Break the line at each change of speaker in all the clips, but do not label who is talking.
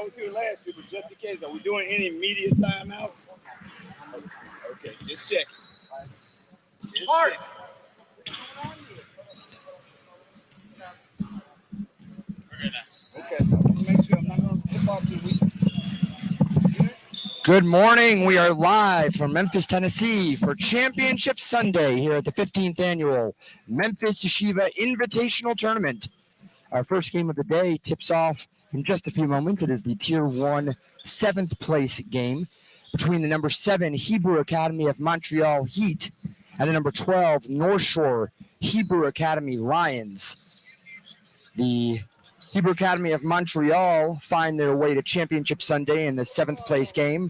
I was here last year, but just in case, are we doing any immediate timeouts? Okay, just checking. Mark. Okay, make sure I'm not going to tip off too weak.
Good morning. We are live from Memphis, Tennessee for Championship Sunday here at the 15th Annual Memphis Yeshiva Invitational Tournament. Our first game of the day tips off in just a few moments. It is the Tier 1 7th place game between the number 7 Hebrew Academy of Montreal Heat and the number 12 North Shore Hebrew Academy Lions. The Hebrew Academy of Montreal find their way to Championship Sunday in the 7th place game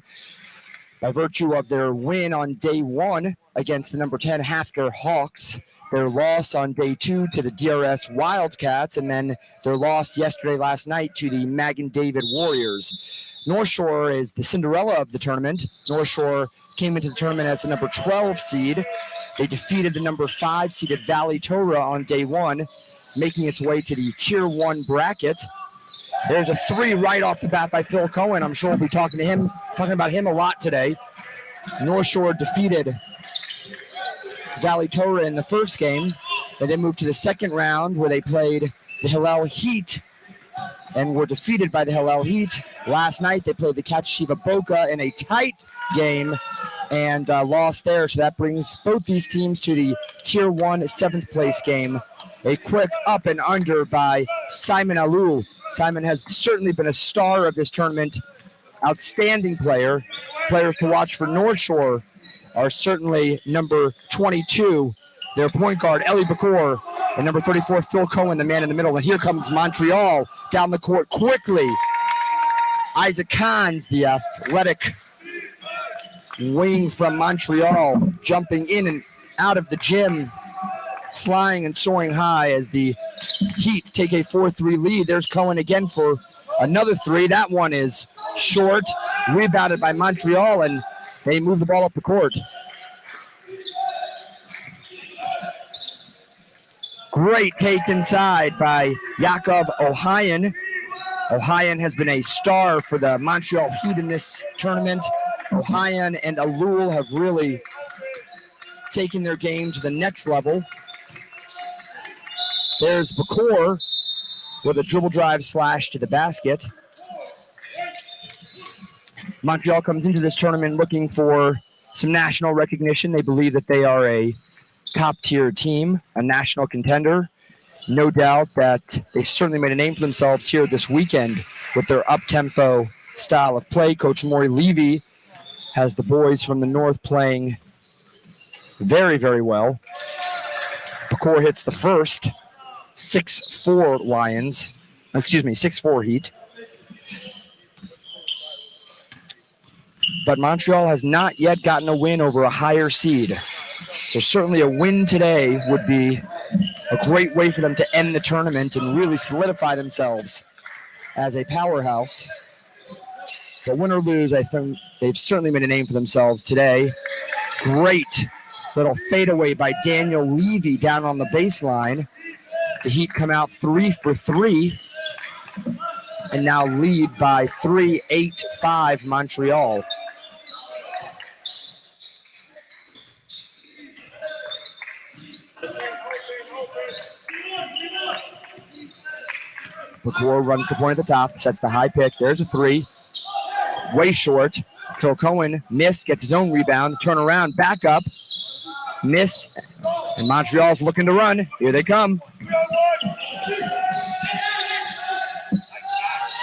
by virtue of their win on day 1 against the number 10 Hafter Hawks, their loss on day 2 to the DRS Wildcats, and then their loss last night to the Magen David Warriors. North Shore is the Cinderella of the tournament. North Shore came into the tournament as the number 12 seed. They defeated the number 5 seeded Valley Torah on day 1, making its way to the Tier 1 bracket. There's a 3 right off the bat by Phil Cohen. I'm sure we'll be talking about him a lot today. North Shore defeated Valley Torah in the first game. They then moved to the second round where they played the Hillel Heat and were defeated by the Hillel Heat. Last night they played the Cat Shiva Boca in a tight game and lost there. So that brings both these teams to the Tier 1 7th place game. A quick up and under by Simon Alul. Simon has certainly been a star of this tournament. Outstanding player. Players to watch for North Shore are certainly number 22, their point guard, Eli Bakor, and number 34, Phil Cohen, the man in the middle. And here comes Montreal down the court quickly. Isaac Kahns, the athletic wing from Montreal, jumping in and out of the gym, flying and soaring high as the Heat take a 4-3 lead. There's Cohen again for another 3. That one is short, rebounded by Montreal, and they move the ball up the court. Great take inside by Yaakov Ohayon. Ohayon has been a star for the Montreal Heat in this tournament. Ohayon and Alul have really taken their game to the next level. There's Bakor with a dribble drive slash to the basket. Montreal comes into this tournament looking for some national recognition. They believe that they are a top-tier team, a national contender. No doubt that they certainly made a name for themselves here this weekend with their up-tempo style of play. Coach Maury Levy has the boys from the north playing very, very well. Bakor hits the first. 6-4 Lions. 6-4 Heat. But Montreal has not yet gotten a win over a higher seed. So certainly a win today would be a great way for them to end the tournament and really solidify themselves as a powerhouse. But win or lose, I think they've certainly made a name for themselves today. Great little fadeaway by Daniel Levy down on the baseline. The Heat come out 3 for 3 and now lead by 3, 8-5 Montreal. McClure runs the point at the top, sets the high pick. There's a three. Way short. Phil Cohen, miss, gets his own rebound. Turn around, back up. Miss. And Montreal's looking to run. Here they come.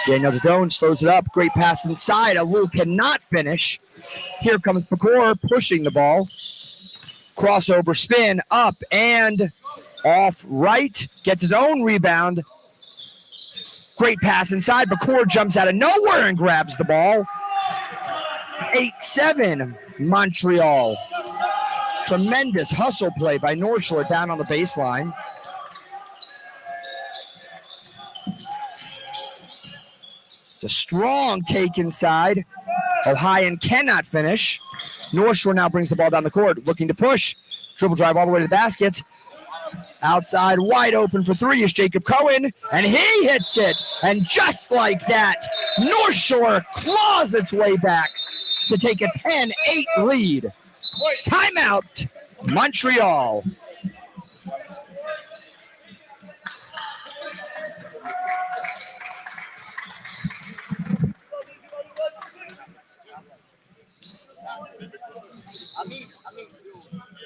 Daniel Jones throws it up. Great pass inside. Alou cannot finish. Here comes McClure pushing the ball. Crossover spin up and off right. Gets his own rebound. Great pass inside. McClure jumps out of nowhere and grabs the ball. 8-7 Montreal. Tremendous hustle play by North Shore down on the baseline. It's a strong take inside. Ohio cannot finish. North Shore now brings the ball down the court, looking to push. Dribble drive all the way to the basket. Outside, wide open for three is Jacob Cohen, and he hits it. And just like that, North Shore claws its way back to take a 10-8 lead. Timeout, Montreal.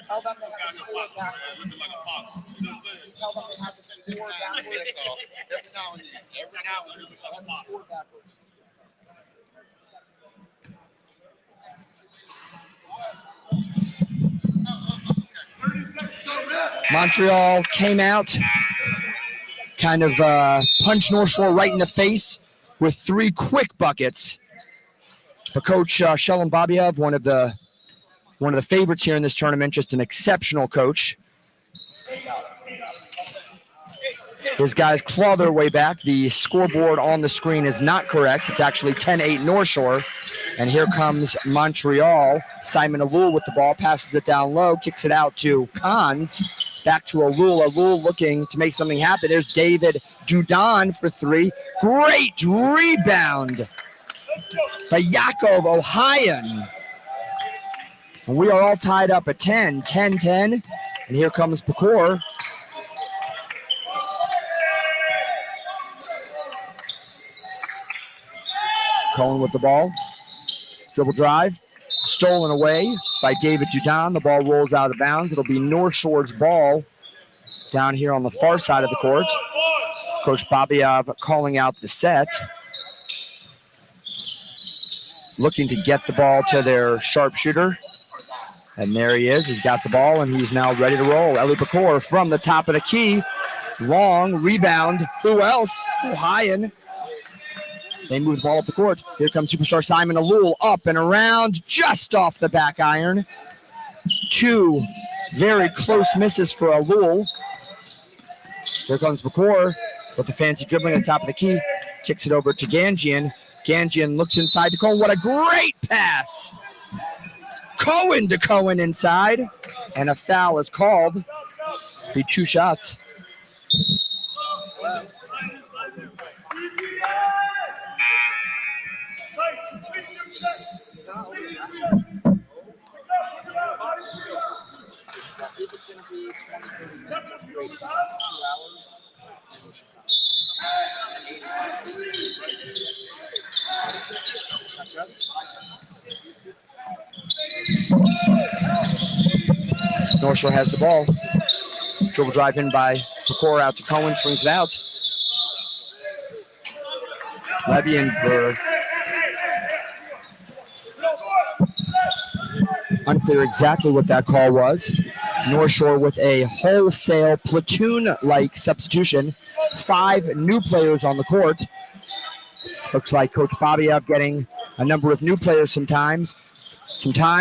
Tell them they have to score backwards. Tell them they have to score backwards.
Every now and then.
Score backwards.
Montreal came out, kind of punched North Shore right in the face with three quick buckets. But Coach Shelon Babiev, one of the favorites here in this tournament, just an exceptional coach. His guys claw their way back. The scoreboard on the screen is not correct. It's actually 10-8 North Shore. And here comes Montreal. Simon Alul with the ball, passes it down low, kicks it out to Cons. Back to Alul. Alul looking to make something happen. There's David Judon for three. Great rebound by Yakov Ohayon. And we are all tied up at 10-10. And here comes Pecor. Cohen with the ball. Dribble drive. Stolen away by David Judon. The ball rolls out of bounds. It'll be North Shore's ball down here on the far side of the court. Coach Babiev calling out the set. Looking to get the ball to their sharpshooter. And there he is. He's got the ball, and he's now ready to roll. Eli Pecor from the top of the key. Long rebound. Who else? Ohio. They move the ball up the court. Here comes superstar Simon Alul, up and around, just off the back iron. Two very close misses for Alul. Here comes Pecor with the fancy dribbling at the top of the key. Kicks it over to Ganjian. Ganjian looks inside to Cohen. What a great pass! Cohen to Cohen inside. And a foul is called. Be two shots. North Shore has the ball. Dribble drive in by Pecor out to Cohen, swings it out. Levian for unclear exactly what that call was. North Shore with a wholesale platoon-like substitution. 5 new players on the court. Looks like Coach Babiev getting a number of new players some time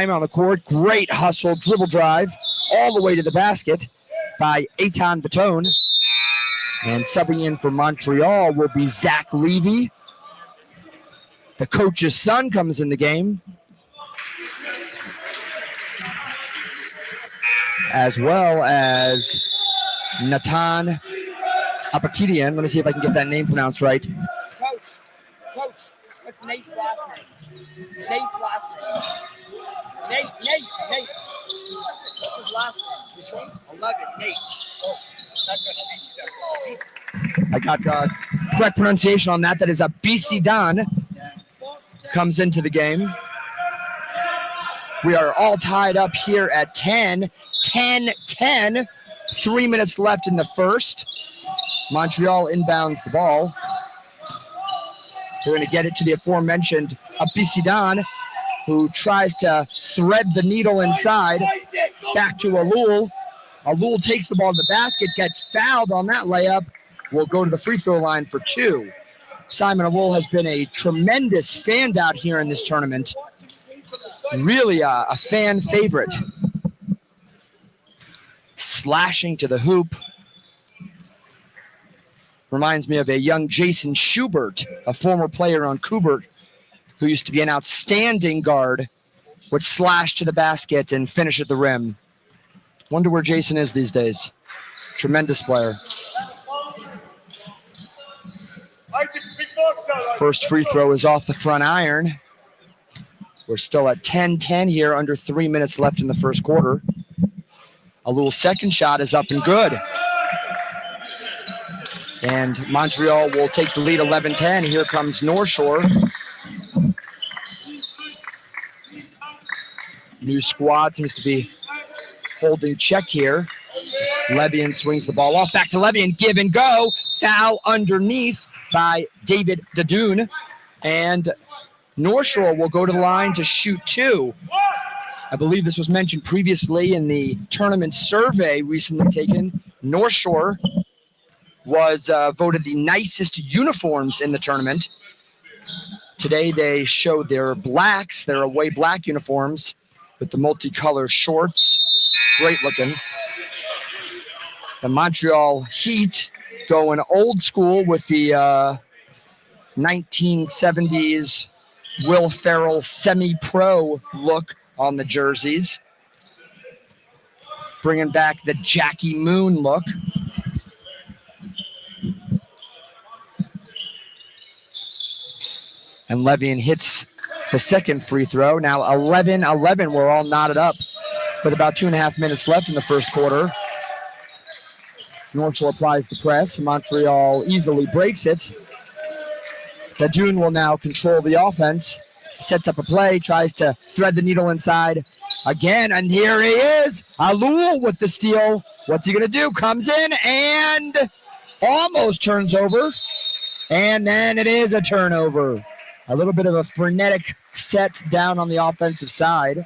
on the court. Great hustle, dribble drive, all the way to the basket by Eitan Baton. And subbing in for Montreal will be Zach Levy. The coach's son comes in the game. As well as Natan Apakidian. Let me see if I can get that name pronounced right.
Coach, what's Nate's last name? Nate's last name. Nate. What's his last name? Which one? 11, Nate. Oh, that's an ECW.
I got the correct pronunciation on that. That is a Bisidan comes into the game. We are all tied up here at 10. 10-10. 3 minutes left in the first. Montreal inbounds the ball. They're going to get it to the aforementioned Bisidan, who tries to thread the needle inside. Back to Alul. Alul takes the ball to the basket, gets fouled on that layup. Will go to the free throw line for 2. Simon Alul has been a tremendous standout here in this tournament. Really a fan favorite. Slashing to the hoop. Reminds me of a young Jason Schubert, a former player on Kubert, who used to be an outstanding guard, would slash to the basket and finish at the rim. Wonder where Jason is these days. Tremendous player. First free throw is off the front iron. We're still at 10-10 here, under 3 minutes left in the first quarter. Alul's second shot is up and good. And Montreal will take the lead 11-10. Here comes North Shore. New squad seems to be holding check here. Levian swings the ball off. Back to Levian. Give and go. Foul underneath by David Dadoun. And North Shore will go to the line to shoot 2. I believe this was mentioned previously in the tournament survey recently taken. North Shore was voted the nicest uniforms in the tournament. Today they show their blacks, their away black uniforms with the multicolor shorts. Great looking. The Montreal Heat going old school with the 1970s Will Ferrell semi-pro look on the jerseys. Bringing back the Jackie Moon look. And Levian hits the second free throw. Now 11-11. We're all knotted up with about 2.5 minutes left in the first quarter. North Shore applies the press. Montreal easily breaks it. Dadoun will now control the offense. Sets up a play, tries to thread the needle inside again, and here he is. Alul with the steal. What's he going to do? Comes in and almost turns over. And then it is a turnover. A little bit of a frenetic set down on the offensive side.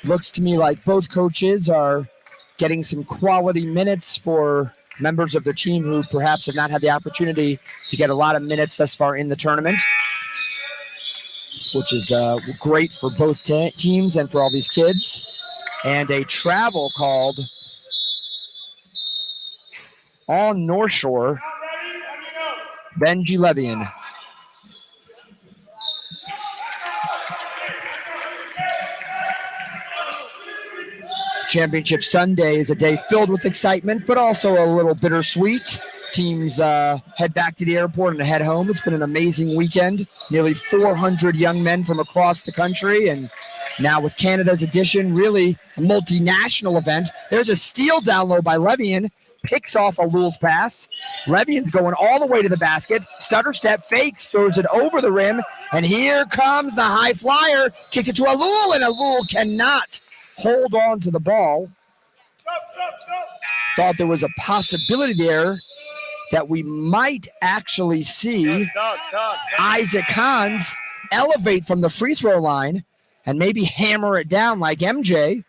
Looks to me like both coaches are getting some quality minutes for members of their team who perhaps have not had the opportunity to get a lot of minutes thus far in the tournament, which is great for both teams and for all these kids. And a travel called on North Shore. Benji Levian. Championship Sunday is a day filled with excitement, but also a little bittersweet. Teams head back to the airport and head home. It's been an amazing weekend. Nearly 400 young men from across the country. And now with Canada's edition, really a multinational event. There's a steal down low by Levian. Picks off Alul's pass. Levian's going all the way to the basket. Stutter step, fakes, throws it over the rim. And here comes the high flyer. Kicks it to Alul, and Alul cannot hold on to the ball. Thought there was a possibility there that we might actually see Isaac Hans elevate from the free throw line and maybe hammer it down like MJ.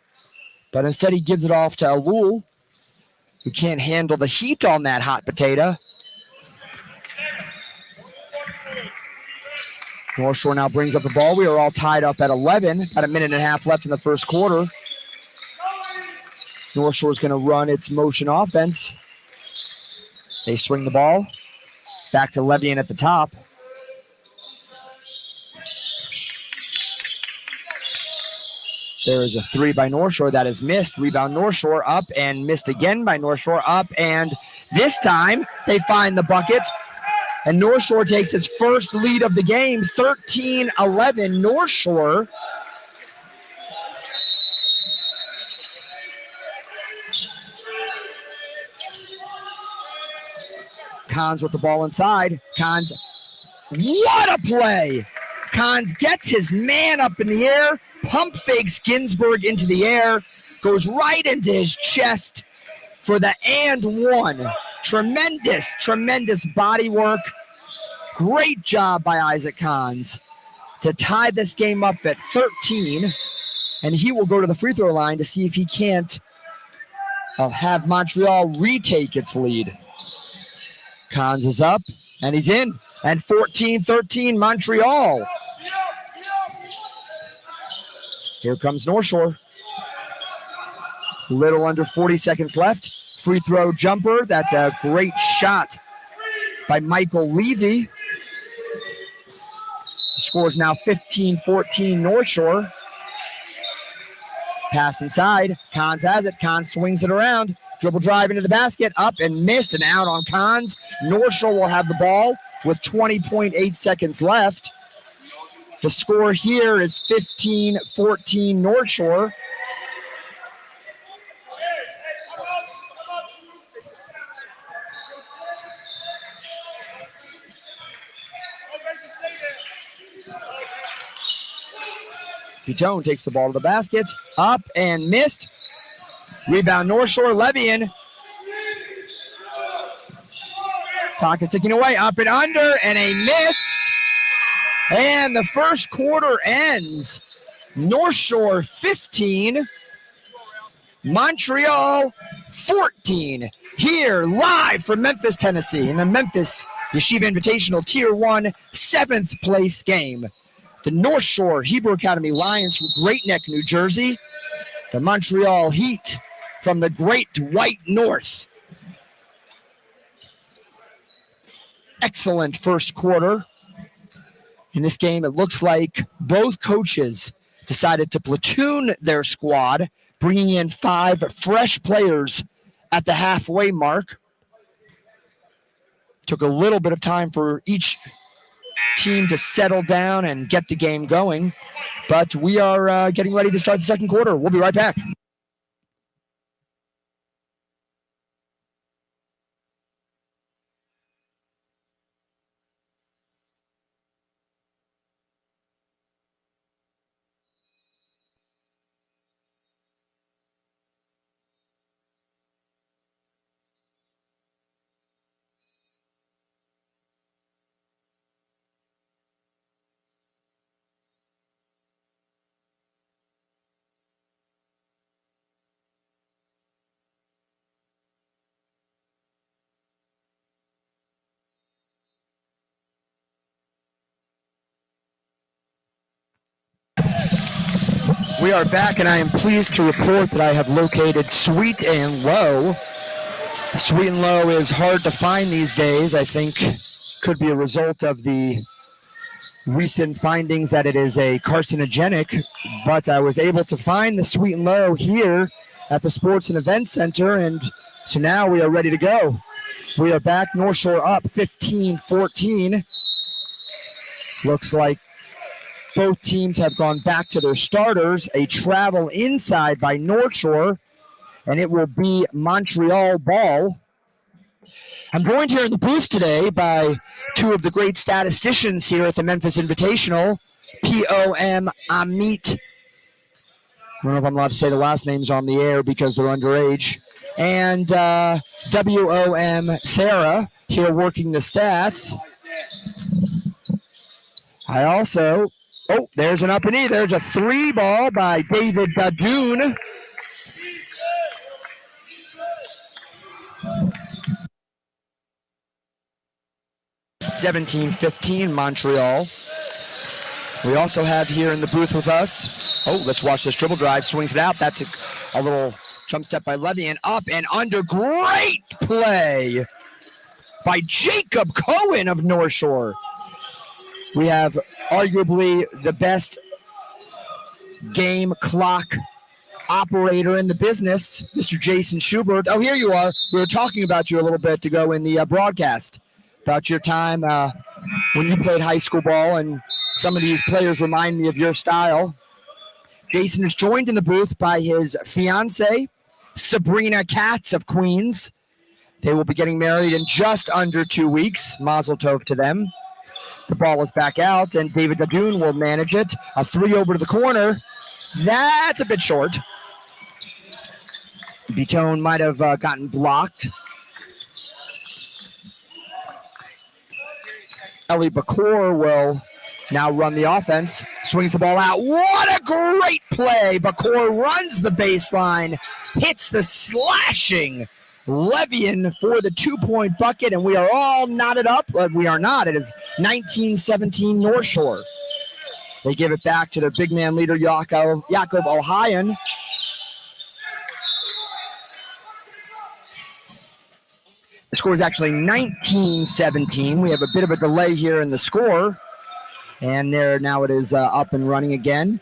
But instead he gives it off to Alul, who can't handle the heat on that hot potato. North Shore now brings up the ball. We are all tied up at 11. About a minute and a half left in the first quarter. North Shore is going to run its motion offense. They swing the ball. Back to Levian at the top. There is a three by North Shore that is missed. Rebound North Shore up and missed again by North Shore up. And this time they find the bucket. And North Shore takes its first lead of the game, 13-11 North Shore. Cons with the ball inside. Cons, what a play! Cons gets his man up in the air, pump fakes Ginsburg into the air, goes right into his chest for the and one. Tremendous body work. Great job by Isaac Cons to tie this game up at 13. And he will go to the free throw line to see if he can't have Montreal retake its lead. Cons is up, and he's in. And 14-13 Montreal. Here comes North Shore. Little under 40 seconds left. Free throw jumper. That's a great shot by Michael Levy. The score is now 15-14 North Shore. Pass inside. Cons has it. Cons swings it around. Dribble drive into the basket. Up and missed and out on Cons. North Shore will have the ball with 20.8 seconds left. The score here is 15-14 North Shore. Pitone takes the ball to the basket. Up and missed. Rebound North Shore. Levian. Clock is ticking away. Up and under and a miss. And the first quarter ends. North Shore 15. Montreal 14. Here live from Memphis, Tennessee in the Memphis Yeshiva Invitational Tier 1 7th place game. The North Shore Hebrew Academy Lions from Great Neck, New Jersey. The Montreal Heat from the Great White North. Excellent first quarter. In this game, it looks like both coaches decided to platoon their squad, bringing in 5 fresh players at the halfway mark. Took a little bit of time for each team to settle down and get the game going, but we are getting ready to start the second quarter. We'll be right back. We are back, and I am pleased to report that I have located Sweet and Low. Sweet and Low is hard to find these days. I think could be a result of the recent findings that it is a carcinogenic, but I was able to find the Sweet and Low here at the Sports and Events Center, and so now we are ready to go. We are back, North Shore up 15-14. Looks like both teams have gone back to their starters. A travel inside by North Shore, and it will be Montreal ball. I'm joined here in the booth today by 2 of the great statisticians here at the Memphis Invitational, P.O.M. Amit. I don't know if I'm allowed to say the last names on the air because they're underage. And W.O.M. Sarah here working the stats. I also... Oh, there's an up and E. There's a 3 ball by David Badoon. (17-15) Montreal. We also have here in the booth with us. Oh, let's watch this dribble drive. Swings it out. That's a little jump step by Levy, and up and under. Great play by Jacob Cohen of North Shore. We have arguably the best game clock operator in the business, Mr. Jason Schubert. Oh, here you are. We were talking about you a little bit to go in the broadcast about your time when you played high school ball, and some of these players remind me of your style. Jason is joined in the booth by his fiance, Sabrina Katz of Queens, They will be getting married in just under 2 weeks. Mazel tov to them. The ball is back out, and David Dadoun will manage it. A 3 over to the corner. That's a bit short. Bitone might have gotten blocked. Ellie Bakor will now run the offense. Swings the ball out. What a great play. Bakor runs the baseline, hits the slashing Levian for the 2-point bucket, and we are all knotted up. But we are not. It is 19-17 North Shore. They give it back to their big man leader, Yaakov Ohayan. The score is actually 19-17. We have a bit of a delay here in the score. And now it is up and running again.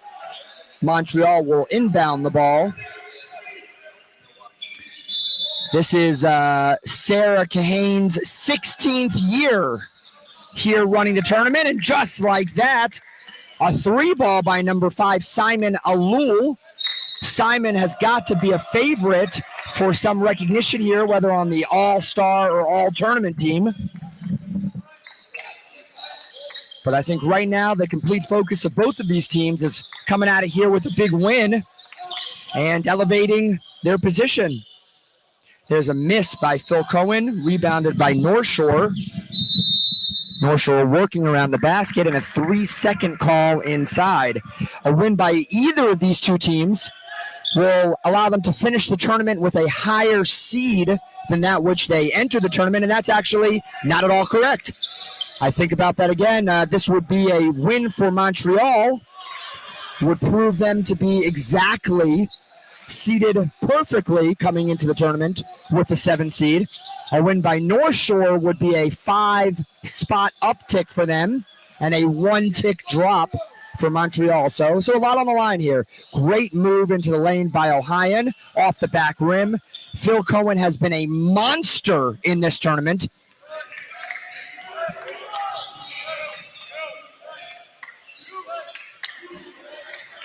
Montreal will inbound the ball. This is Sarah Kahane's 16th year here running the tournament. And just like that, a 3-ball by number 5, Simon Alul. Simon has got to be a favorite for some recognition here, whether on the all-star or all-tournament team. But I think right now the complete focus of both of these teams is coming out of here with a big win and elevating their position. There's a miss by Phil Cohen, rebounded by North Shore. North Shore working around the basket and a 3-second call inside. A win by either of these two teams will allow them to finish the tournament with a higher seed than that which they entered the tournament, and that's actually not at all correct. I think about that again. This would be a win for Montreal, would prove them to be exactly seeded perfectly coming into the tournament with the 7 seed. A win by North Shore would be a 5-spot uptick for them and a 1-tick drop for Montreal. So a lot on the line here. Great move into the lane by Ohayan off the back rim. Phil Cohen has been a monster in this tournament.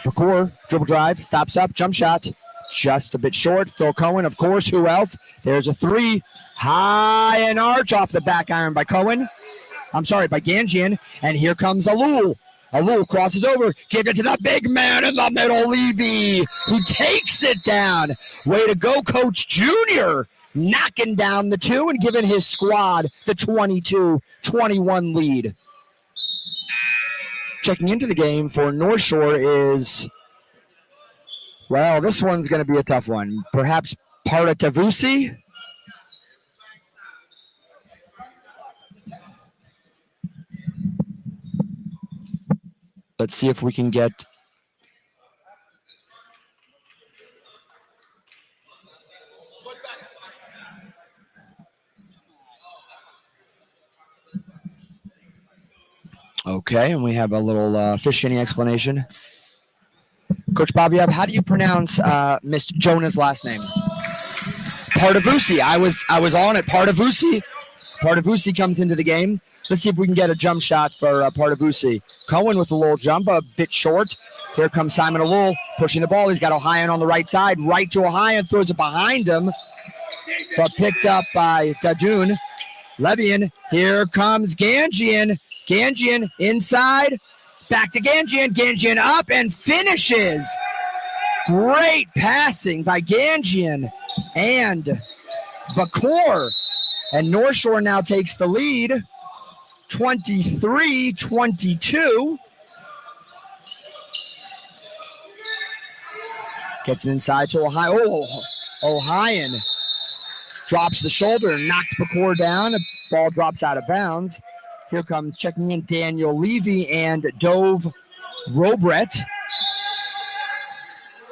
Bakor, dribble drive, stops up, jump shot. Just a bit short. Phil Cohen, of course. Who else? There's a 3. High and arch off the back iron by Cohen. I'm sorry, by Ganjian. And here comes Alul. Alul crosses over. Give it to the big man in the middle, Levy. Who takes it down. Way to go, Coach Junior. Knocking down the 2 and giving his squad the 22-21 lead. Checking into the game for North Shore is, well, this one's going to be a tough one. Perhaps Parta Tavusi. Let's see if we can get okay, and we have a little fish shinny explanation. Coach Bobiev, how do you pronounce Miss Jonah's last name? Partavusi. I was on it. Partavusi. Partavusi comes into the game. Let's see if we can get a jump shot for Partavusi. Cohen with a little jump, a bit short. Here comes Simon Alul pushing the ball. He's got Ohayan on the right side. Right to Ohayan, throws it behind him. But picked up by Dadoun. Levian. Here comes Ganjian. Ganjian inside. Back to Ganjian. Ganjian up and finishes. Great passing by Ganjian and Bakor. And North Shore now takes the lead. 23-22. Gets it inside to Ohayan. Oh, Ohayan drops the shoulder and knocked Bakor down. The ball drops out of bounds. Here comes checking in Daniel Levy and Dove Robret.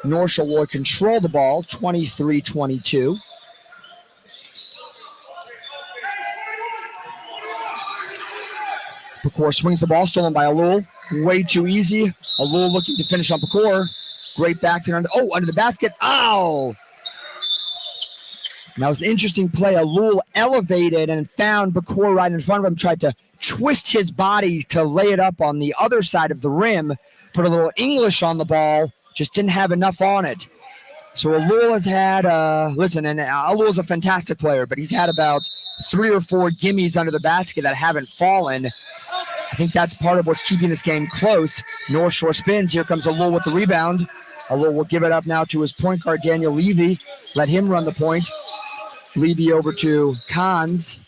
North Shore will control the ball, 23-22. Bakor swings the ball, stolen by Alul. Way too easy. Alul looking to finish on Bakor. Great backside under the basket. Oh! That was an interesting play. Alul elevated and found Bakor right in front of him, tried to twist his body to lay it up on the other side of the rim, put a little English on the ball, just didn't have enough on it. So Alul has had, listen, and Alul's a fantastic player, but he's had about 3 or 4 gimmies under the basket that haven't fallen. I think that's part of what's keeping this game close. North Shore spins. Here comes Alul with the rebound. Alul will give it up now to his point guard, Daniel Levy. Let him run the point. Levy over to Kahns.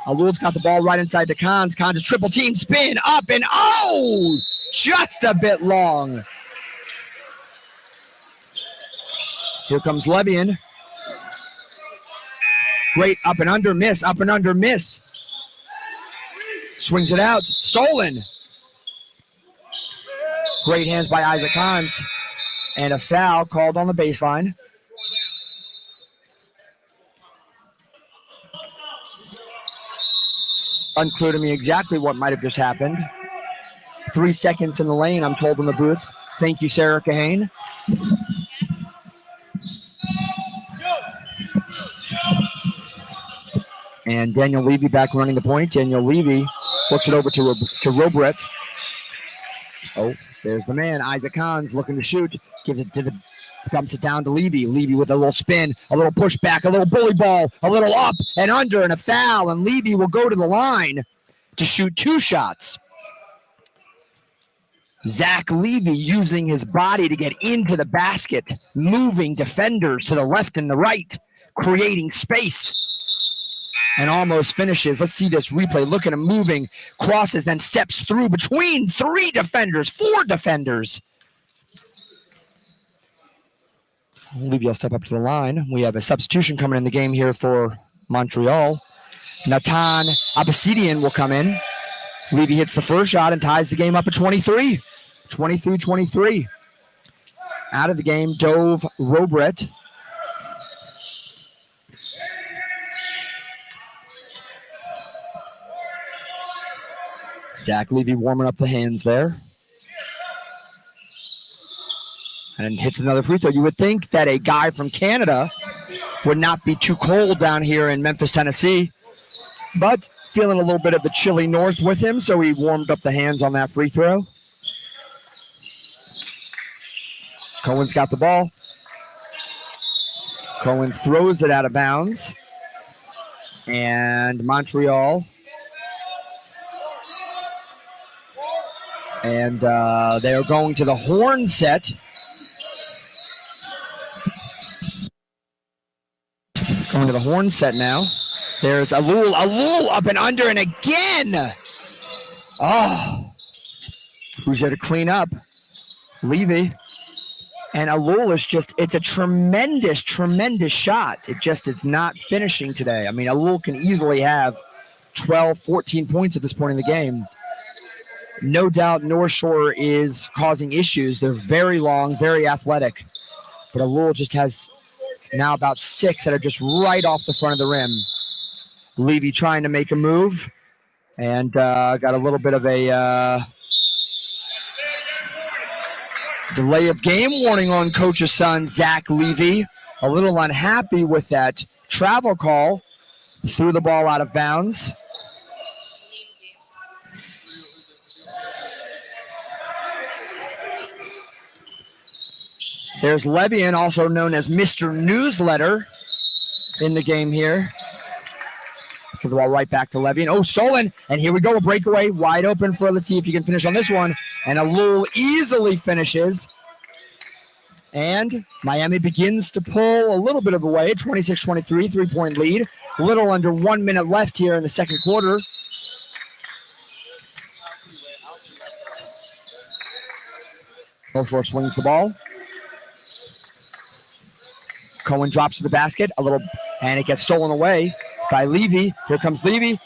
Alul's got the ball right inside to Kahns. Kahns' triple team spin up and oh! Just a bit long. Here comes Levian. Great up and under miss, up and under miss. Swings it out, stolen. Great hands by Isaac Kahns. And a foul called on the baseline. Unclear to me exactly what might have just happened. 3 seconds in the lane, I'm told in the booth. Thank you, Sarah Kahane. And Daniel Levy back running the point. Daniel Levy looks it over to Robret. Oh, there's the man. Isaac Kahns looking to shoot. Gives it to the, dumps it down to Levy. Levy with a little spin, a little pushback, a little bully ball, a little up and under, and a foul. And Levy will go to the line to shoot 2 shots. Zach Levy using his body to get into the basket, moving defenders to the left and the right, creating space. And almost finishes. Let's see this replay. Look at him moving, crosses, then steps through between 3 defenders, 4 defenders. Levy will step up to the line. We have a substitution coming in the game here for Montreal. Natan Abbassidian will come in. Levy hits the first shot and ties the game up at 23. 23-23. Out of the game, Dove Robret. Zach Levy warming up the hands there. And hits another free throw. You would think that a guy from Canada would not be too cold down here in Memphis, Tennessee. But feeling a little bit of the chilly north with him, so he warmed up the hands on that free throw. Cohen's got the ball. Cohen throws it out of bounds. And Montreal. And they are going to the horn set. Going to the horn set now. There's Alul up and under, and again. Oh. Who's there to clean up? Levy. And Alul is just, it's a tremendous, tremendous shot. It just is not finishing today. I mean, Alul can easily have 12, 14 points at this point in the game. No doubt North Shore is causing issues. They're very long, very athletic. But Alul just has now about 6 that are just right off the front of the rim. Levy trying to make a move. And got a little bit of a delay of game warning on coach's son, Zach Levy. A little unhappy with that travel call. Threw the ball out of bounds. There's Levian, also known as Mr. Newsletter, in the game here. Give the ball right back to Levian. Oh, Solon, and here we go, a breakaway, wide open for, let's see if you can finish on this one. And Alul easily finishes. And Miami begins to pull a little bit of away, 26-23, 3-point lead. A little under 1 minute left here in the second quarter. Beaufort swings the ball. Cohen drops to the basket, and it gets stolen away by Levy. Here comes Levy.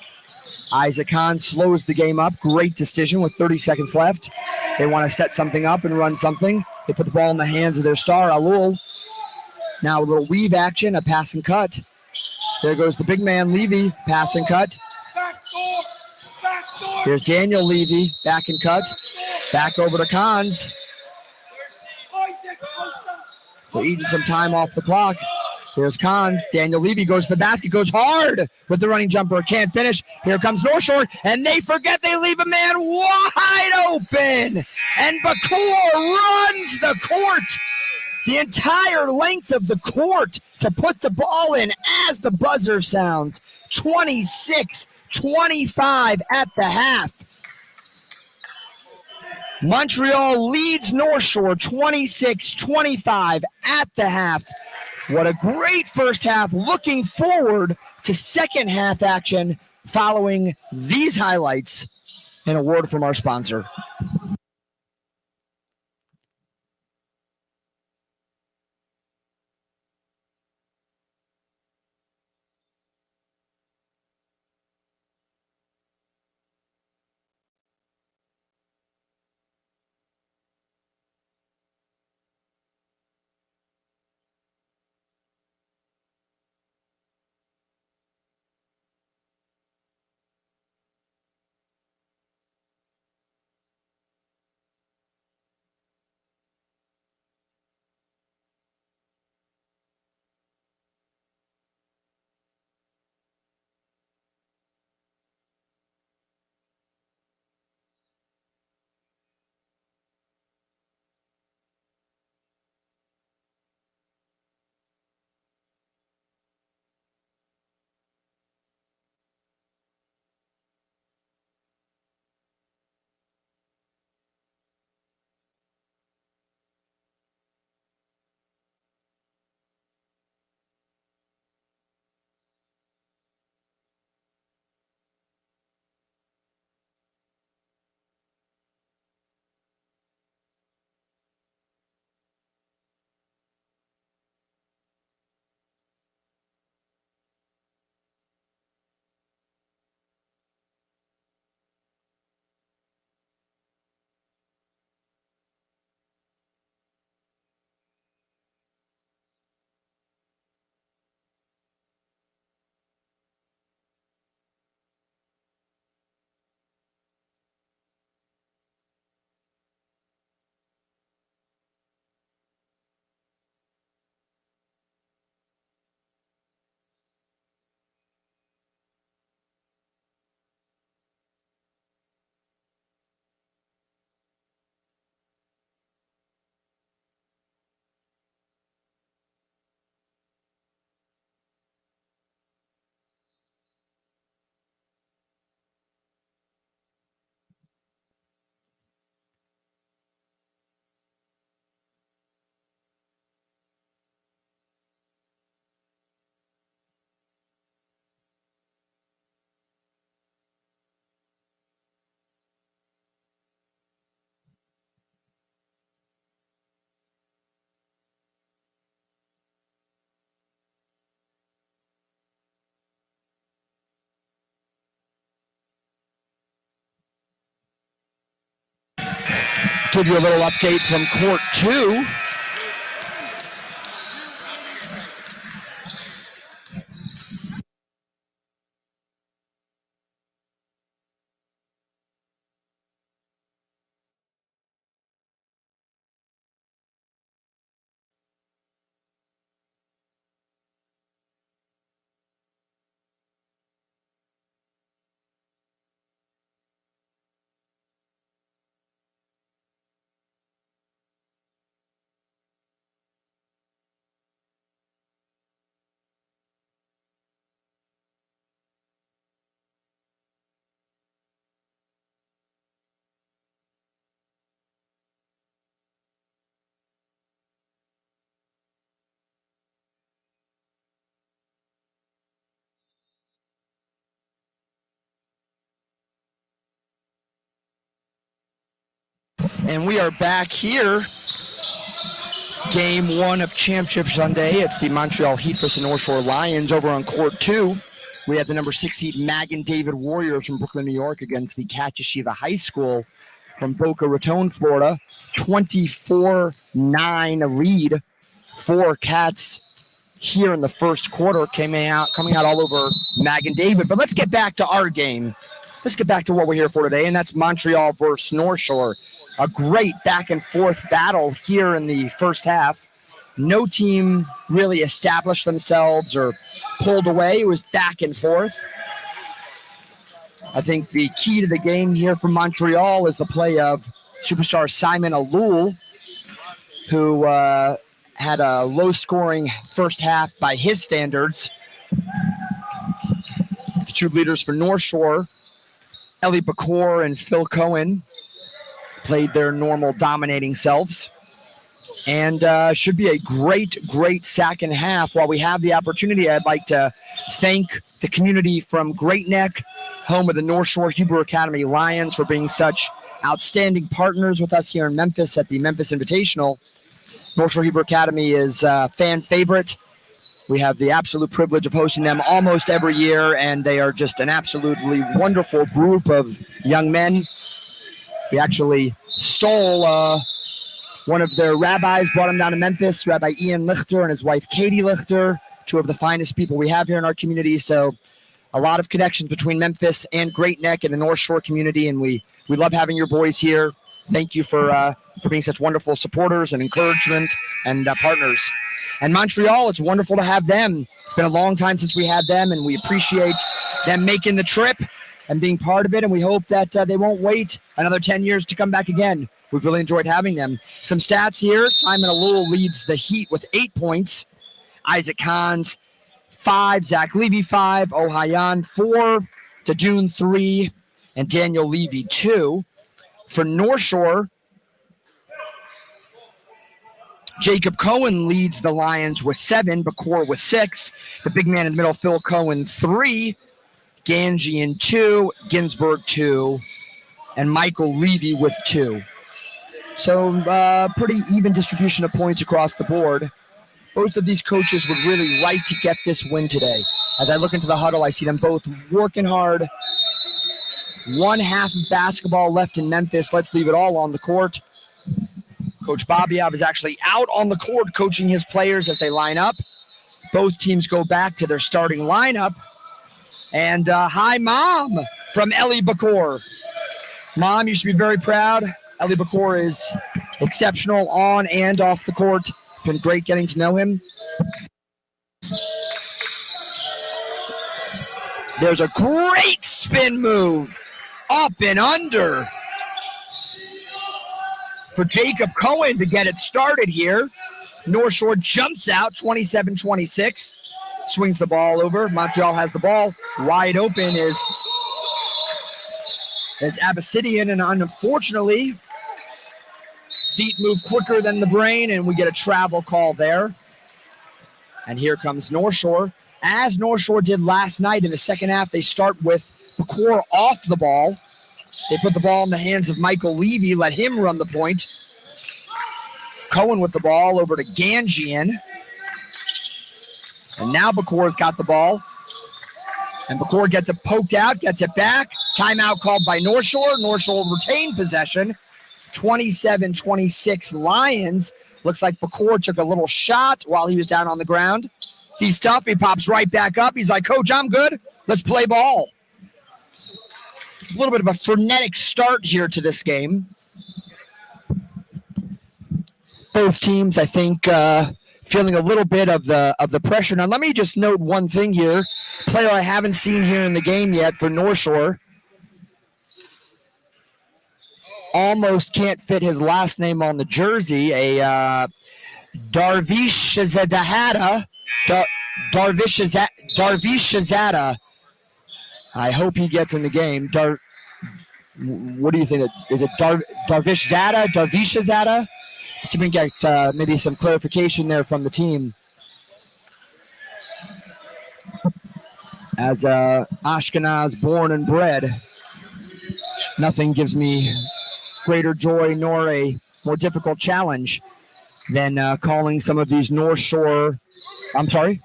Isaac Kahn slows the game up. Great decision with 30 seconds left. They want to set something up and run something. They put the ball in the hands of their star, Alul. Now a little weave action, a pass and cut. There goes the big man, Levy, pass and cut. Here's Daniel Levy, back and cut. Back over to Kahns. So eating some time off the clock. Here's Kahns. Daniel Levy goes to the basket, goes hard with the running jumper. Can't finish. Here comes North Shore, and they forget they leave a man wide open. And Bakur runs the court. the entire length of the court to put the ball in as the buzzer sounds. 26-25 at the half. Montreal leads North Shore 26-25 at the half. What a great first half. Looking forward to second half action following these highlights and a word from our sponsor. Give you a little update from court 2. And we are back here. Game 1 of Championship Sunday. It's the Montreal Heat versus the North Shore Lions. Over on court 2, we have the number 6 seed Magan David Warriors from Brooklyn, New York against the Catawba High School from Boca Raton, Florida. 24-9 lead for Cats here in the first quarter, coming out all over Magan David. But let's get back to our game. Let's get back to what we're here for today, and that's Montreal versus North Shore. A great back-and-forth battle here in the first half. No team really established themselves or pulled away. It was back and forth. I think the key to the game here for Montreal is the play of superstar Simon Alul, who had a low-scoring first half by his standards. The two leaders for North Shore, Ellie Bakor and Phil Cohen, played their normal dominating selves. And should be a great second half. While we have the opportunity, I'd like to thank the community from Great Neck, home of the North Shore Hebrew Academy Lions, for being such outstanding partners with us here in Memphis at the Memphis Invitational. North Shore Hebrew Academy is a fan favorite. We have the absolute privilege of hosting them almost every year, and they are just an absolutely wonderful group of young men. We actually stole one of their rabbis, brought him down to Memphis, Rabbi Ian Lichter and his wife Katie Lichter, two of the finest people we have here in our community. So a lot of connections between Memphis and Great Neck and the North Shore community, and we love having your boys here. Thank you for being such wonderful supporters and encouragement and partners. And Montreal, it's wonderful to have them. It's been a long time since we had them, and we appreciate them making the trip and being part of it, and we hope that they won't wait another 10 years to come back again. We've really enjoyed having them. Some stats here. Simon Alul leads the Heat with 8 points. Isaac Kahns, 5. Zach Levy, 5. Ohayan, 4. Tadun, 3. And Daniel Levy, 2. For North Shore, Jacob Cohen leads the Lions with 7. Bakor with 6. The big man in the middle, Phil Cohen, 3. Ganjian, 2. Ginsburg, 2. And Michael Levy with 2. So pretty even distribution of points across the board. Both of these coaches would really like to get this win today. As I look into the huddle, I see them both working hard. One half of basketball left in Memphis. Let's leave it all on the court. Coach Babiab is actually out on the court coaching his players as they line up. Both teams go back to their starting lineup. And hi, Mom, from Ellie Bakor. Mom, you should be very proud. Ellie Bakor is exceptional on and off the court. It's been great getting to know him. There's a great spin move. Up and under for Jacob Cohen to get it started here. North Shore jumps out 27-26. Swings the ball over. Montreal has the ball. Wide open is Abyssinian, and unfortunately, feet move quicker than the brain, and we get a travel call there. And here comes North Shore. As North Shore did last night in the second half, they start with Bakor off the ball. They put the ball in the hands of Michael Levy, let him run the point. Cohen with the ball over to Ganjian. And now Bakor's got the ball. And Bakor gets it poked out, gets it back. Timeout called by North Shore. North Shore retained possession. 27-26 Lions. Looks like Bakor took a little shot while he was down on the ground. He's tough. He pops right back up. He's like, Coach, I'm good. Let's play ball. A little bit of a frenetic start here to this game. Both teams, I think, feeling a little bit of the pressure. Now, let me just note one thing here. Player I haven't seen here in the game yet for North Shore. Almost can't fit his last name on the jersey. A Darvish Zadahada. Darvish Shazada. I hope he gets in the game. What do you think? Is it Darvish Zada? Darvish Shazada? Just to get maybe some clarification there from the team. As Ashkenaz born and bred, nothing gives me greater joy nor a more difficult challenge than calling some of these North Shore. I'm sorry?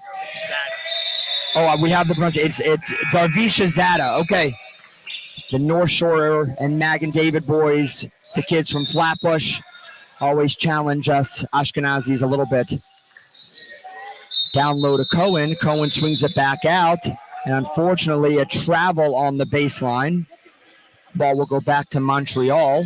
Oh, we have the pronunciation. It's Darvish Zada. Okay. The North Shore and Mag and David boys, the kids from Flatbush, always challenge us Ashkenazis a little bit. Down low to Cohen. Cohen swings it back out. And unfortunately, a travel on the baseline. Ball will go back to Montreal.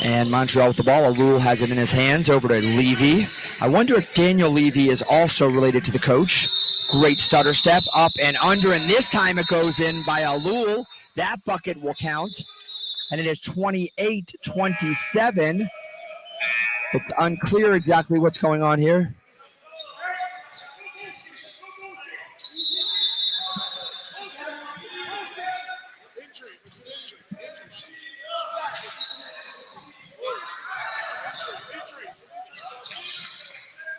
And Montreal with the ball. Alul has it in his hands over to Levy. I wonder if Daniel Levy is also related to the coach. Great stutter step, up and under, and this time it goes in by Alul. That bucket will count, and it is 28-27. It's unclear exactly what's going on here.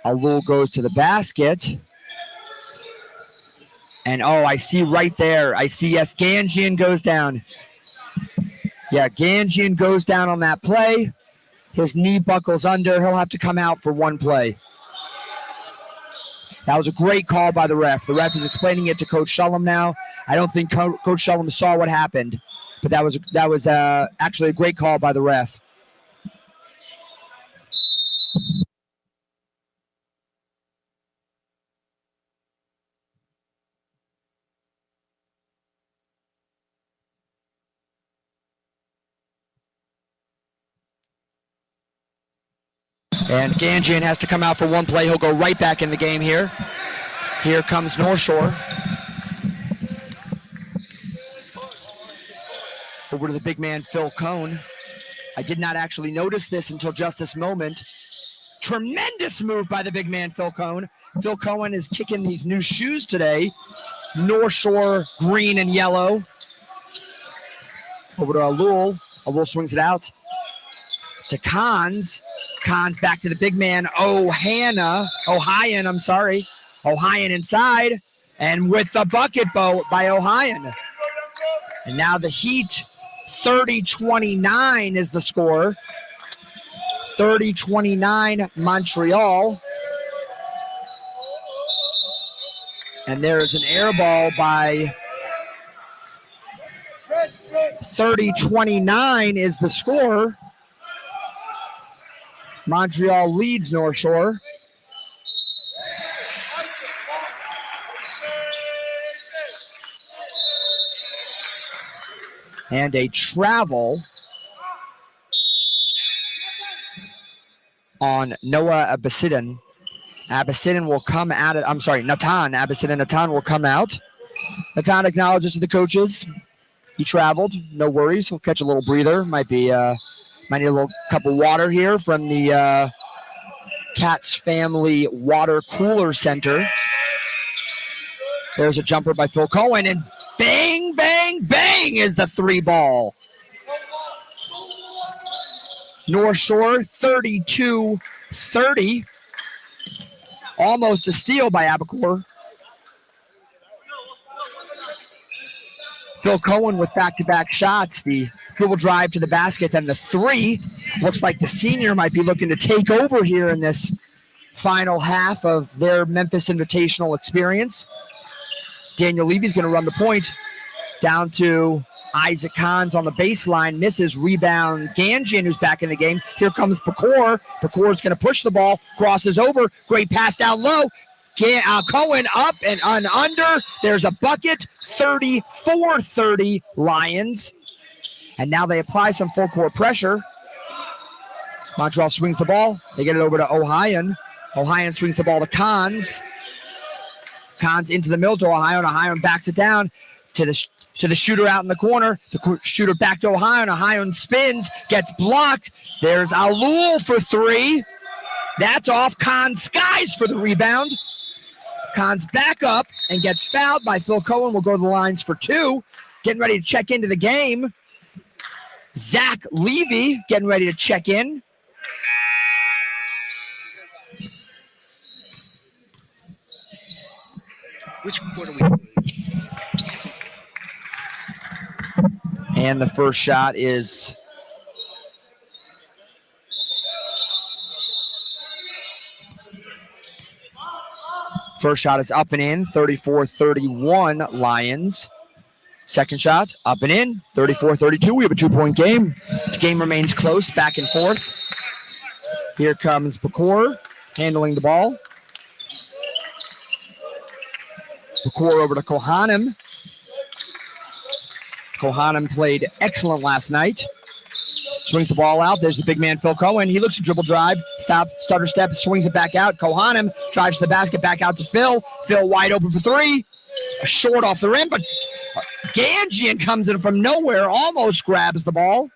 Alul goes to the basket. And I see right there. I see, yes, Ganjian goes down. Yeah, Ganjian goes down on that play. His knee buckles under. He'll have to come out for one play. That was a great call by the ref. The ref is explaining it to Coach Shullum now. I don't think Coach Shullum saw what happened, but that was actually a great call by the ref. And Ganjian has to come out for one play. He'll go right back in the game here. Here comes North Shore. Over to the big man, Phil Cohn. I did not actually notice this until just this moment. Tremendous move by the big man, Phil Cohn. Phil Cohen is kicking these new shoes today. North Shore green and yellow. Over to Alul. Alul swings it out to Kahns. Kahns back to the big man, Ohayan, Ohayan inside, and with the bucket by Ohayan. And now the Heat, 30-29 is the score. 30-29 Montreal. And there is an air ball by 30-29 is the score. Montreal leads North Shore. And a travel on Noah Abbasidin. Abbasidin will come at it. I'm sorry, Natan will come out. Natan acknowledges to the coaches. He traveled, no worries. He'll catch a little breather. Might need a little cup of water here from the Cats Family Water Cooler Center. There's a jumper by Phil Cohen, and bang, bang, bang is the three ball. North Shore 32-30. Almost a steal by Abacore. Phil Cohen with back-to-back shots. The dribble drive to the basket, and the three. Looks like the senior might be looking to take over here in this final half of their Memphis Invitational experience. Daniel Levy's going to run the point down to Isaac Kahns on the baseline. Misses, rebound. Ganjian, who's back in the game. Here comes Pecor. Pecor's going to push the ball, crosses over. Great pass down low. Cohen up and under. There's a bucket. 34-30 Lions. And now they apply some full court pressure. Montreal swings the ball. They get it over to Ohayan. Ohayan swings the ball to Kahns. Kahns into the middle to Ohayan. Ohayan backs it down to the shooter out in the corner. The shooter back to Ohayan. Ohayan spins, gets blocked. There's Alul for three. That's off. Kahns skies for the rebound. Kahns back up and gets fouled by Phil Cohen. Will go to the lines for two. Getting ready to check into the game. Zach Levy getting ready to check in.
Which quarter we?
And the first shot is up and in, 34-31 Lions. Second shot, up and in, 34-32. We have a 2-point game. The game remains close, back and forth. Here comes Pecor handling the ball. Pecor over to Kohanem. Kohanem played excellent last night. Swings the ball out. There's the big man, Phil Cohen. He looks to dribble drive. Stop, stutter step, swings it back out. Kohanem drives to the basket, back out to Phil. Phil wide open for three. Short off the rim, but Ganjian comes in from nowhere, almost grabs the ball.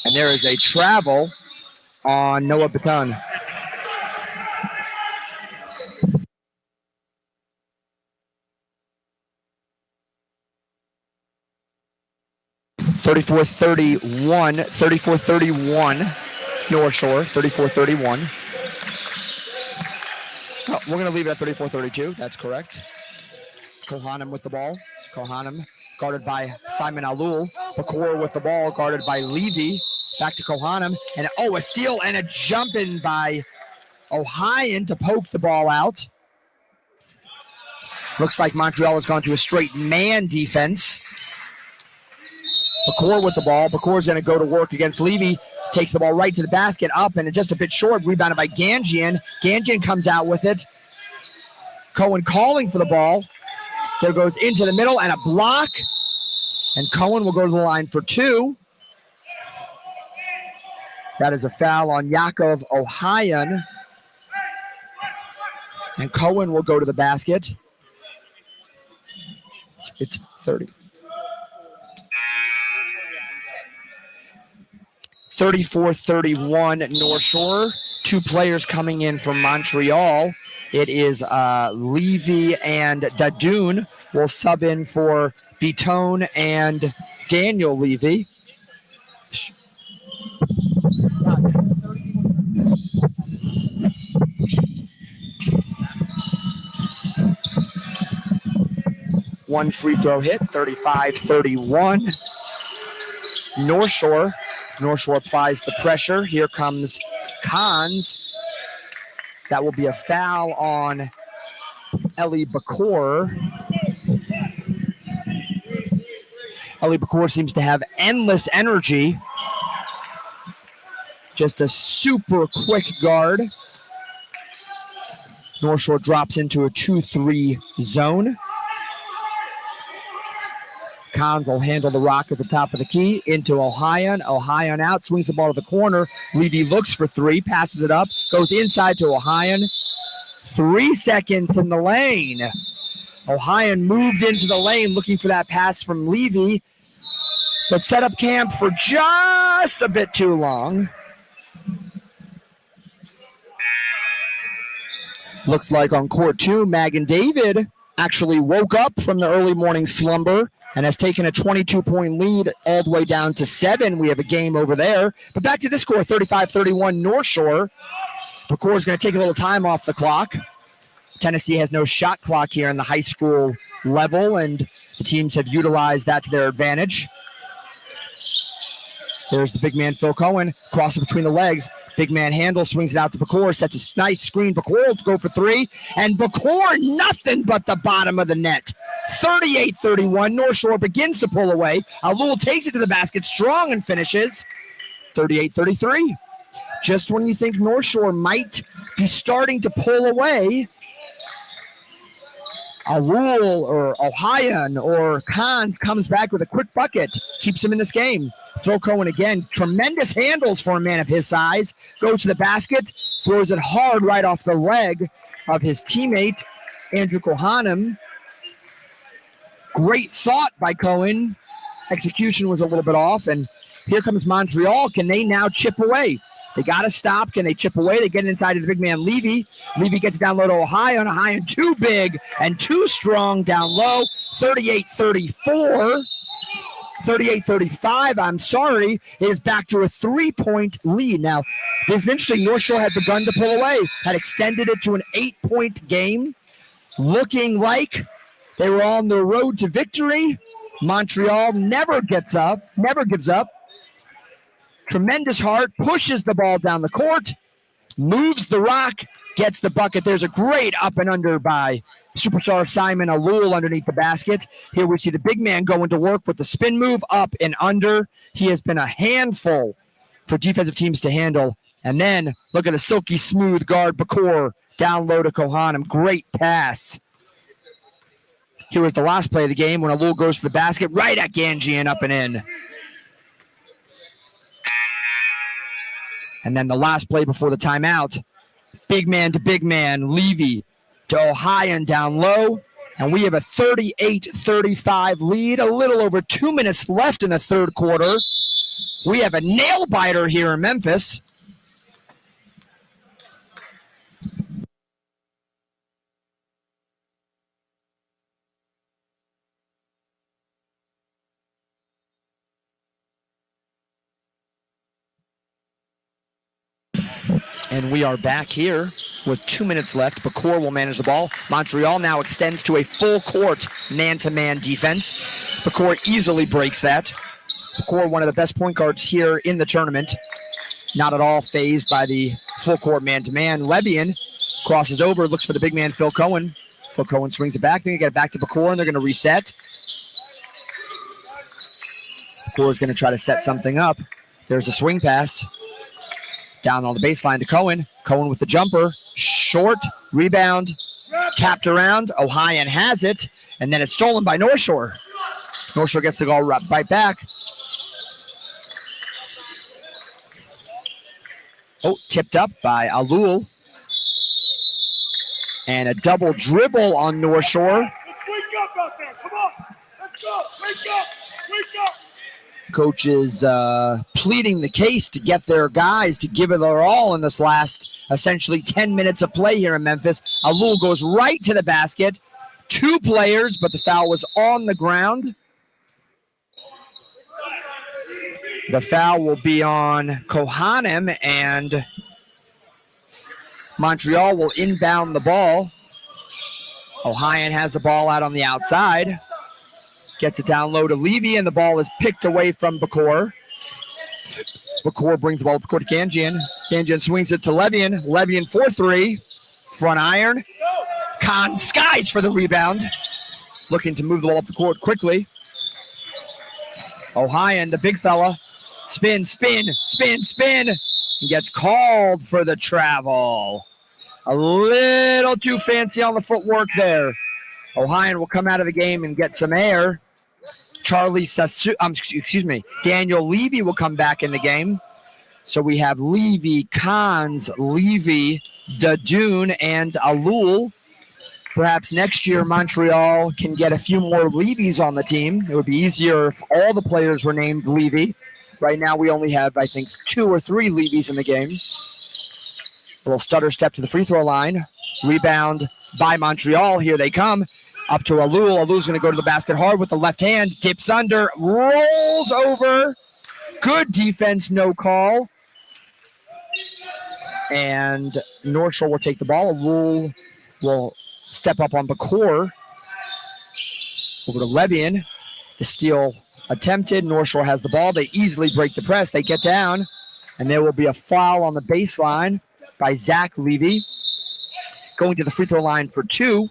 And there is a travel on Noah Baton. $34-31 North Shore, 34-31. Oh, we're going to leave it at 34-32. That's correct. Kohanem with the ball. Kohanem guarded by Simon Alul. Bakor with the ball, guarded by Levy. Back to Kohanem. And a steal and a jump in by Ohio to poke the ball out. Looks like Montreal has gone to a straight man defense. Bakor with the ball. Bakor's going to go to work against Levy. Takes the ball right to the basket, up and just a bit short. Rebounded by Ganjian. Ganjian comes out with it. Cohen calling for the ball. There goes into the middle and a block. And Cohen will go to the line for two. That is a foul on Yakov Ohayon. And Cohen will go to the basket. It's 30. 34-31 North Shore. Two players coming in from Montreal. It is Levy and Dadoun will sub in for Bitone and Daniel Levy. One free throw hit, 35-31. North Shore. North Shore applies the pressure. Here comes Kahns. That will be a foul on Ellie Bakor. Ellie Bakor seems to have endless energy. Just a super quick guard. North Shore drops into a 2-3 zone. Kahn will handle the rock at the top of the key into Ohayon. Ohayon out, swings the ball to the corner. Levy looks for three, passes it up, goes inside to Ohayon. 3 seconds in the lane. Ohayon moved into the lane looking for that pass from Levy, but set up camp for just a bit too long. Looks like on court two, Magan David actually woke up from the early morning slumber and has taken a 22-point lead all the way down to 7. We have a game over there. But back to this score, 35-31 North Shore. Bakor is going to take a little time off the clock. Tennessee has no shot clock here in the high school level, and the teams have utilized that to their advantage. There's the big man, Phil Cohen, crosses between the legs. Big man handle, swings it out to Bakor, sets a nice screen. Bakor will go for three, and Bakor nothing but the bottom of the net. 38-31, North Shore begins to pull away. Alul takes it to the basket, strong and finishes. 38-33. Just when you think North Shore might be starting to pull away, Alul or Ohayon or Kahns comes back with a quick bucket, keeps him in this game. Phil Cohen again, tremendous handles for a man of his size. Goes to the basket, throws it hard right off the leg of his teammate, Andrew Kohanem. Great thought by Cohen. Execution was a little bit off, and here comes Montreal. Can they now chip away? They got to stop. Can they chip away? They get inside to the big man, Levy. Levy gets down low to Ohio, and Ohio too big and too strong down low. 38-34. 38-35, I'm sorry, is back to a 3-point lead. Now, this is interesting. North Shore had begun to pull away, had extended it to an 8-point game, looking like they were on the road to victory. Montreal never gives up. Tremendous heart, pushes the ball down the court, moves the rock, gets the bucket. There's a great up and under by superstar Simon Alul underneath the basket. Here we see the big man going to work with the spin move up and under. He has been a handful for defensive teams to handle And then look at a silky smooth guard, Bakor, down low to Kohanem. Great pass. Here was the last play of the game when Alul goes to the basket, right at Ganjian, up and in. And then the last play before the timeout, big man to big man, Levy to Ohayon down low. And we have a 38-35 lead, a little over 2 minutes left in the third quarter. We have a nail biter here in Memphis. And we are back here with 2 minutes left. Bakor will manage the ball. Montreal now extends to a full court man-to-man defense. Bakor easily breaks that. Bakor, one of the best point guards here in the tournament. Not at all fazed by the full court man-to-man. Levian crosses over, looks for the big man, Phil Cohen. Phil Cohen swings it back. They're going to get it back to Bakor, and they're going to reset. Bakor is going to try to set something up. There's a swing pass. Down on the baseline to Cohen. Cohen with the jumper. Short. Rebound. Tapped around. Ohayon has it. And then it's stolen by North Shore. North Shore gets the ball right back. Oh, tipped up by Alul. And a double dribble on North Shore.
Let's wake up out there. Come on. Let's go. Wake up. Wake up.
Coach is pleading the case to get their guys to give it their all in this last, essentially, 10 minutes of play here in Memphis. Alul goes right to the basket. 2 players, but the foul was on the ground. The foul will be on Kohanem, and Montreal will inbound the ball. Ohayon has the ball out on the outside. Gets it down low to Levy, and the ball is picked away from Bakor. Bakor brings the ball to Ganjian. Ganjian swings it to Levian. Levian for 3. Front iron. Khan skies for the rebound. Looking to move the ball up the court quickly. Ohayon, the big fella. Spin, spin, spin, spin. He gets called for the travel. A little too fancy on the footwork there. Ohayon will come out of the game and get some air. Daniel Levy will come back in the game. So we have Levy, Kahns, Levy, Dadoon, and Alul. Perhaps next year Montreal can get a few more Levys on the team. It would be easier if all the players were named Levy. Right now we only have, I think, 2 or 3 Levys in the game. A little stutter step to the free throw line. Rebound by Montreal. Here they come. Up to Alul. Alul's going to go to the basket hard with the left hand. Dips under. Rolls over. Good defense, no call. And North Shore will take the ball. Alul will step up on Bakor. Over to Levian. The steal attempted. North Shore has the ball. They easily break the press. They get down. And there will be a foul on the baseline by Zach Levy. Going to the free throw line for 2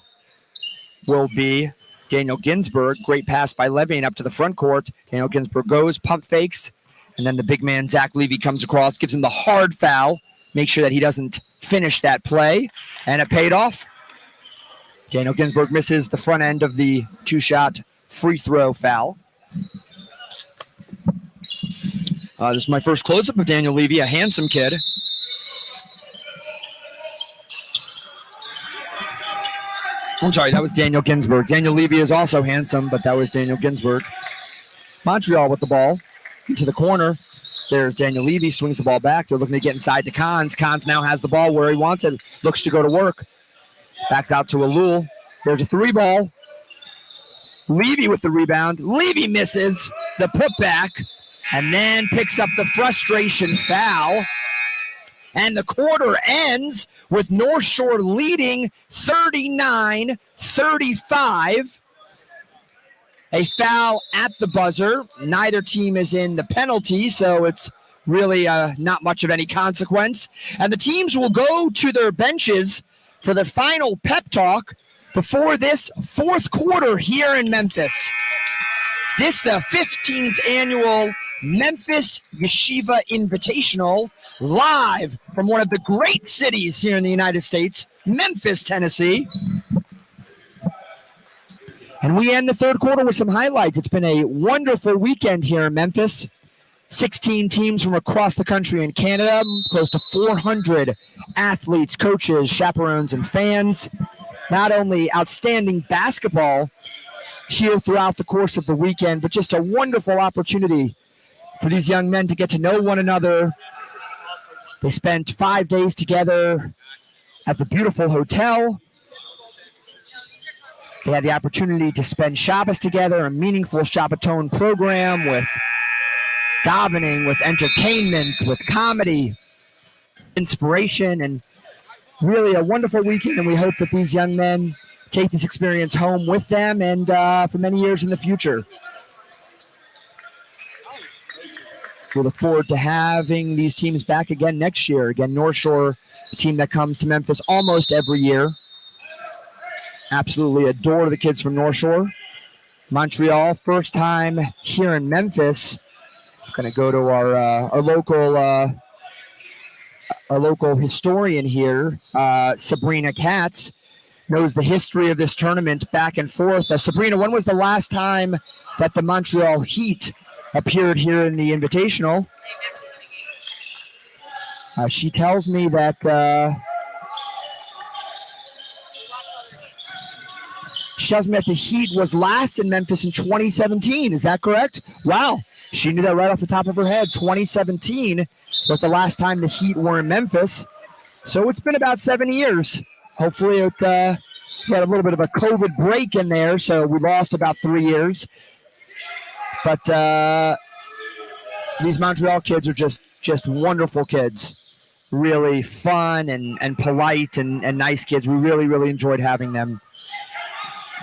will be Daniel Ginsburg. Great pass by Levian up to the front court. Daniel Ginsburg goes, pump fakes, and then the big man, Zach Levy, comes across, gives him the hard foul. Make sure that he doesn't finish that play, and it paid off. Daniel Ginsburg misses the front end of the 2-shot free throw foul. This is my first close-up of Daniel Levy, a handsome kid. I'm sorry, that was Daniel Ginsburg. Daniel Levy is also handsome, but that was Daniel Ginsburg. Montreal with the ball into the corner. There's Daniel Levy, swings the ball back. They're looking to get inside to Kahns. Kahns now has the ball where he wants it. Looks to go to work. Backs out to Alul. There's a 3 ball. Levy with the rebound. Levy misses the putback and then picks up the frustration foul. And the quarter ends with North Shore leading 39-35. A foul at the buzzer. Neither team is in the penalty, so it's really not much of any consequence. And the teams will go to their benches for the final pep talk before this fourth quarter here in Memphis. This the 15th annual Memphis Yeshiva Invitational, live from one of the great cities here in the United States, Memphis, Tennessee. And we end the third quarter with some highlights. It's been a wonderful weekend here in Memphis. 16 teams from across the country and Canada, close to 400 athletes, coaches, chaperones, and fans. Not only outstanding basketball here throughout the course of the weekend, but just a wonderful opportunity for these young men to get to know one another. They spent 5 days together at the beautiful hotel. They had the opportunity to spend Shabbos together, a meaningful Shabbaton program with davening, with entertainment, with comedy, inspiration, and really a wonderful weekend. And we hope that these young men take this experience home with them and for many years in the future. We look forward to having these teams back again next year. Again, North Shore, a team that comes to Memphis almost every year. Absolutely adore the kids from North Shore. Montreal, first time here in Memphis. Going to go to our local historian here, Sabrina Katz, knows the history of this tournament back and forth. Sabrina, when was the last time that the Montreal Heat appeared here in the Invitational? She tells me that the Heat was last in Memphis in 2017. Is that correct? Wow. She knew that right off the top of her head. 2017 was the last time the Heat were in Memphis. So it's been about 7 years. Hopefully we had a little bit of a COVID break in there, so we lost about 3 years. But these Montreal kids are just wonderful kids. Really fun and polite and nice kids. We really, really enjoyed having them.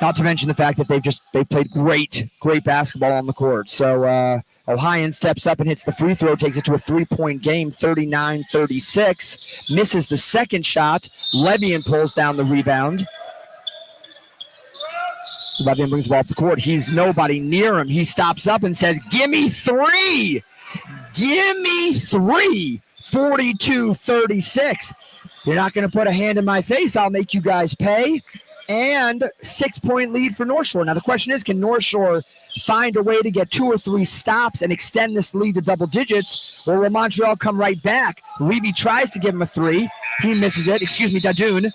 Not to mention the fact that they played great basketball on the court. So Ohio steps up and hits the free throw, takes it to a 3-point game, 39-36. Misses the second shot. Levian pulls down the rebound. Levian brings the ball up the court. He's nobody near him. He stops up and says, "Give me three! Give me three!" 42-36. You're not going to put a hand in my face. I'll make you guys pay. And 6-point lead for North Shore. Now the question is, can North Shore find a way to get 2 or 3 stops and extend this lead to double digits, or will Montreal come right back? Levy tries to give him a 3. He misses it. Dadoun.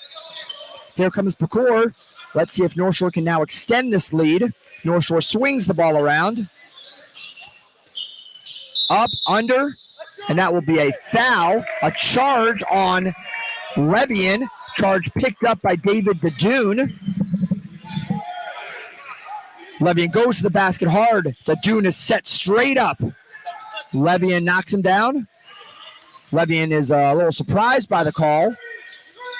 Here comes Pecor. Let's see if North Shore can now extend this lead. North Shore swings the ball around. Up, under, and that will be a foul. A charge on Levian. Charge picked up by David Dadoun. Levian goes to the basket hard. Dadoun is set straight up. Levian knocks him down. Levian is a little surprised by the call.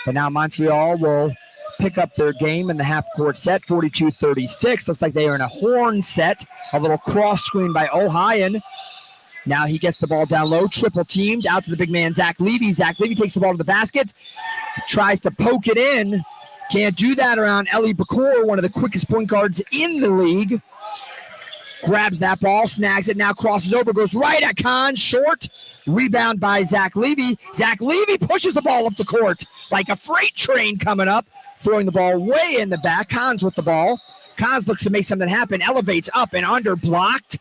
But now Montreal will pick up their game in the half-court set, 42-36. Looks like they are in a horn set. A little cross screen by Ohayon. Now he gets the ball down low, triple teamed, out to the big man, Zach Levy. Zach Levy takes the ball to the basket, tries to poke it in. Can't do that around Eli Bakor, one of the quickest point guards in the league. Grabs that ball, snags it, now crosses over, goes right at Khan, short. Rebound by Zach Levy. Zach Levy pushes the ball up the court like a freight train coming up, throwing the ball way in the back. Khan's with the ball. Khan's looks to make something happen, elevates up and under, blocked.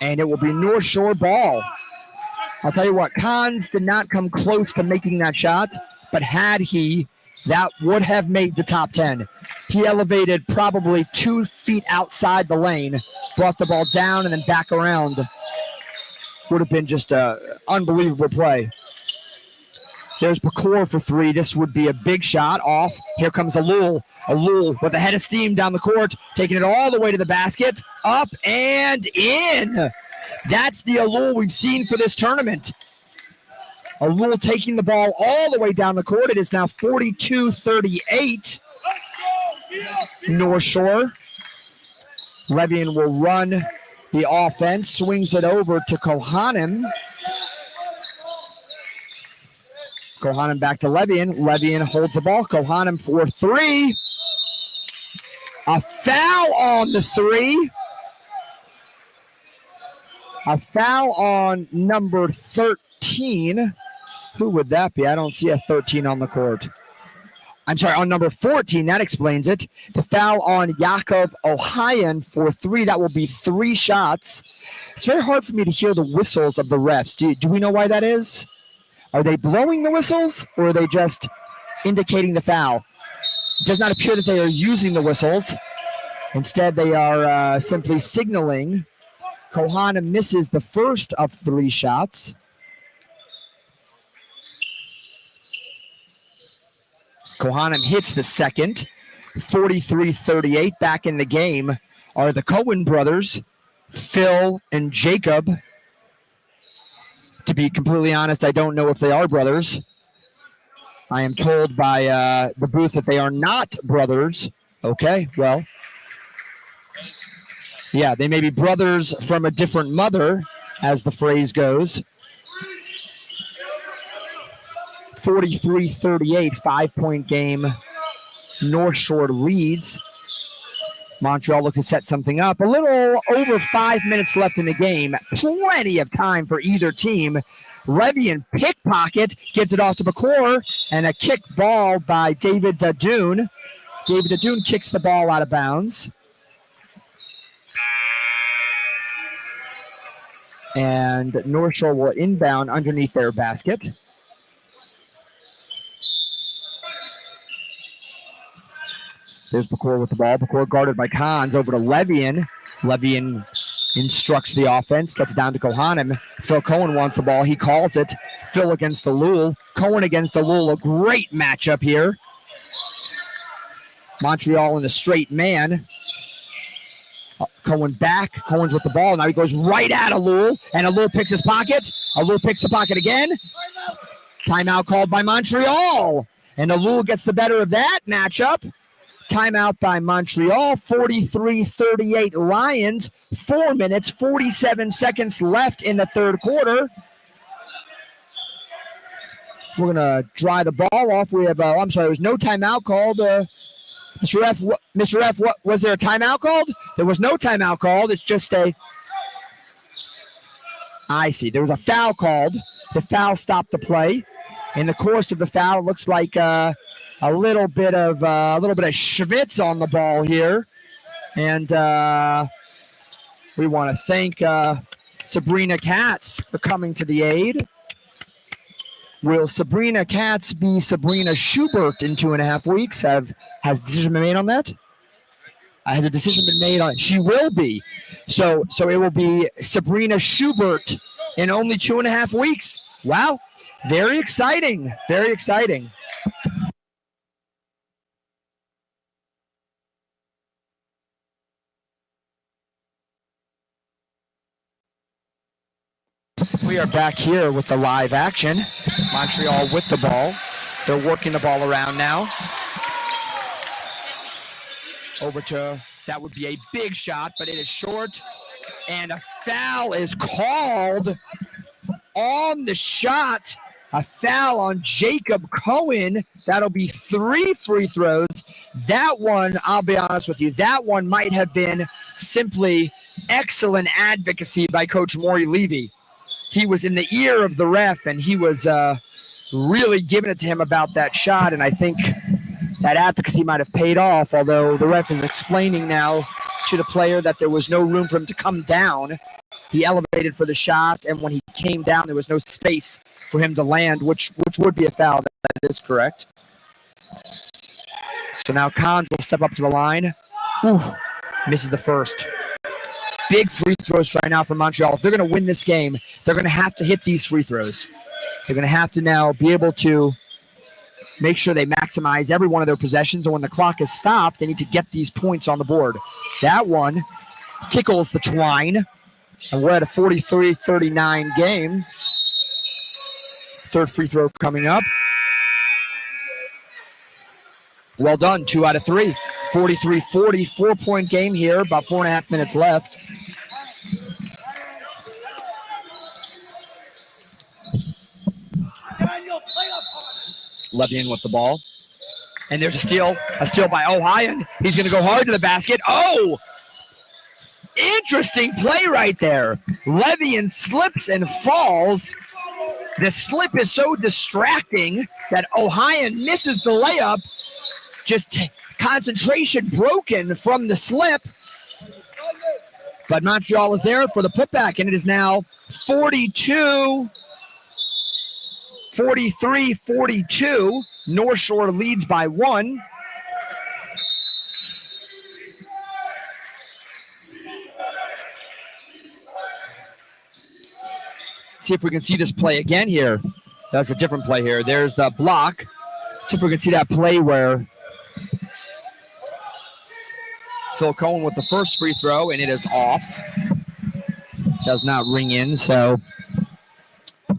And it will be North Shore ball. I'll tell you what, Khan's did not come close to making that shot, but had he, that would have made the top 10. He elevated probably 2 feet outside the lane, brought the ball down and then back around. Would have been just an unbelievable play. There's Bakor for 3. This would be a big shot off. Here comes Alul. Alul with a head of steam down the court, taking it all the way to the basket. Up and in. That's the Alul we've seen for this tournament. Alul taking the ball all the way down the court. It is now 42-38. North Shore. Levian will run the offense, swings it over to Kohanim. Kohanim back to Levian. Levian holds the ball. Kohanim for 3. A foul on the three. A foul on number 13. Who would that be? I don't see a 13 on the court. I'm sorry, on number 14. That explains it. The foul on Yakov Ohayan for three. That will be 3 shots. It's very hard for me to hear the whistles of the refs. Do we know why that is? Are they blowing the whistles or are they just indicating the foul? It does not appear that they are using the whistles. Instead, they are simply signaling. Kohana misses the first of 3 shots. Kohanem hits the second. 43-38. Back in the game are the Cohen brothers, Phil and Jacob. To be completely honest, I don't know if they are brothers. I am told by the booth that they are not brothers. Okay, well. Yeah, they may be brothers from a different mother, as the phrase goes. 43-38, 5-point game. North Shore leads. Montreal looks to set something up. A little over 5 minutes left in the game. Plenty of time for either team. Levian pickpocket gives it off to Bakor, and a kick ball by David Dadoun. David Dadoun kicks the ball out of bounds. And North Shore will inbound underneath their basket. There's Bakor with the ball. Bakor guarded by Kahns over to Levian. Levian instructs the offense, gets it down to Kohanem. Phil Cohen wants the ball. He calls it. Phil against Alul. Cohen against Alul. A great matchup here. Montreal in a straight man. Cohen back. Cohen's with the ball. Now he goes right at Alul, and Alul picks his pocket. Alul picks the pocket again. Timeout called by Montreal. And Alul gets the better of that matchup. Timeout by Montreal. 43-38 Lions. 4 minutes, 47 seconds left in the third quarter. We're going to dry the ball off. We have, I'm sorry, there was no timeout called. Mr. F, what was there a timeout called? There was no timeout called. It's just I see. There was a foul called. The foul stopped the play. In the course of the foul, it looks like a little bit of schwitz on the ball here, and we want to thank Sabrina Katz for coming to the aid. Will Sabrina Katz be Sabrina Schubert in 2.5 weeks? Has a decision been made on that? Has a decision been made on it? She will be. So it will be Sabrina Schubert in only 2.5 weeks. Wow. Very exciting. Very exciting. We are back here with the live action. Montreal with the ball. They're working the ball around now. Over to, that would be a big shot, but it is short. And a foul is called on the shot. A foul on Jacob Cohen. That'll be 3 free throws. That one, I'll be honest with you, that one might have been simply excellent advocacy by Coach Maury Levy. He was in the ear of the ref, and he was really giving it to him about that shot, and I think that advocacy might have paid off, although the ref is explaining now to the player that there was no room for him to come down. He elevated for the shot, and when he came down, there was no space for him to land, which would be a foul. That is correct. So now Kahns will step up to the line. Ooh, misses the first. Big free throws right now from Montreal. If they're going to win this game, they're going to have to hit these free throws. They're going to have to now be able to make sure they maximize every one of their possessions, and when the clock is stopped, they need to get these points on the board. That one tickles the twine, and we're at a 43-39 game. Third free throw coming up. Well done, 2 out of 3. 43-40, 4-point game here, about 4.5 minutes left. Levian with the ball. And there's a steal by Ohio. He's going to go hard to the basket. Oh, interesting play right there. Levian slips and falls. The slip is so distracting that Ohio misses the layup. Just concentration broken from the slip. But Montreal is there for the putback, and it is now 43-42. North Shore leads by 1. See if we can see this play again here. That's a different play here. There's the block. See if we can see that play where Phil Cohen with the first free throw, and it is off. Does not ring in, so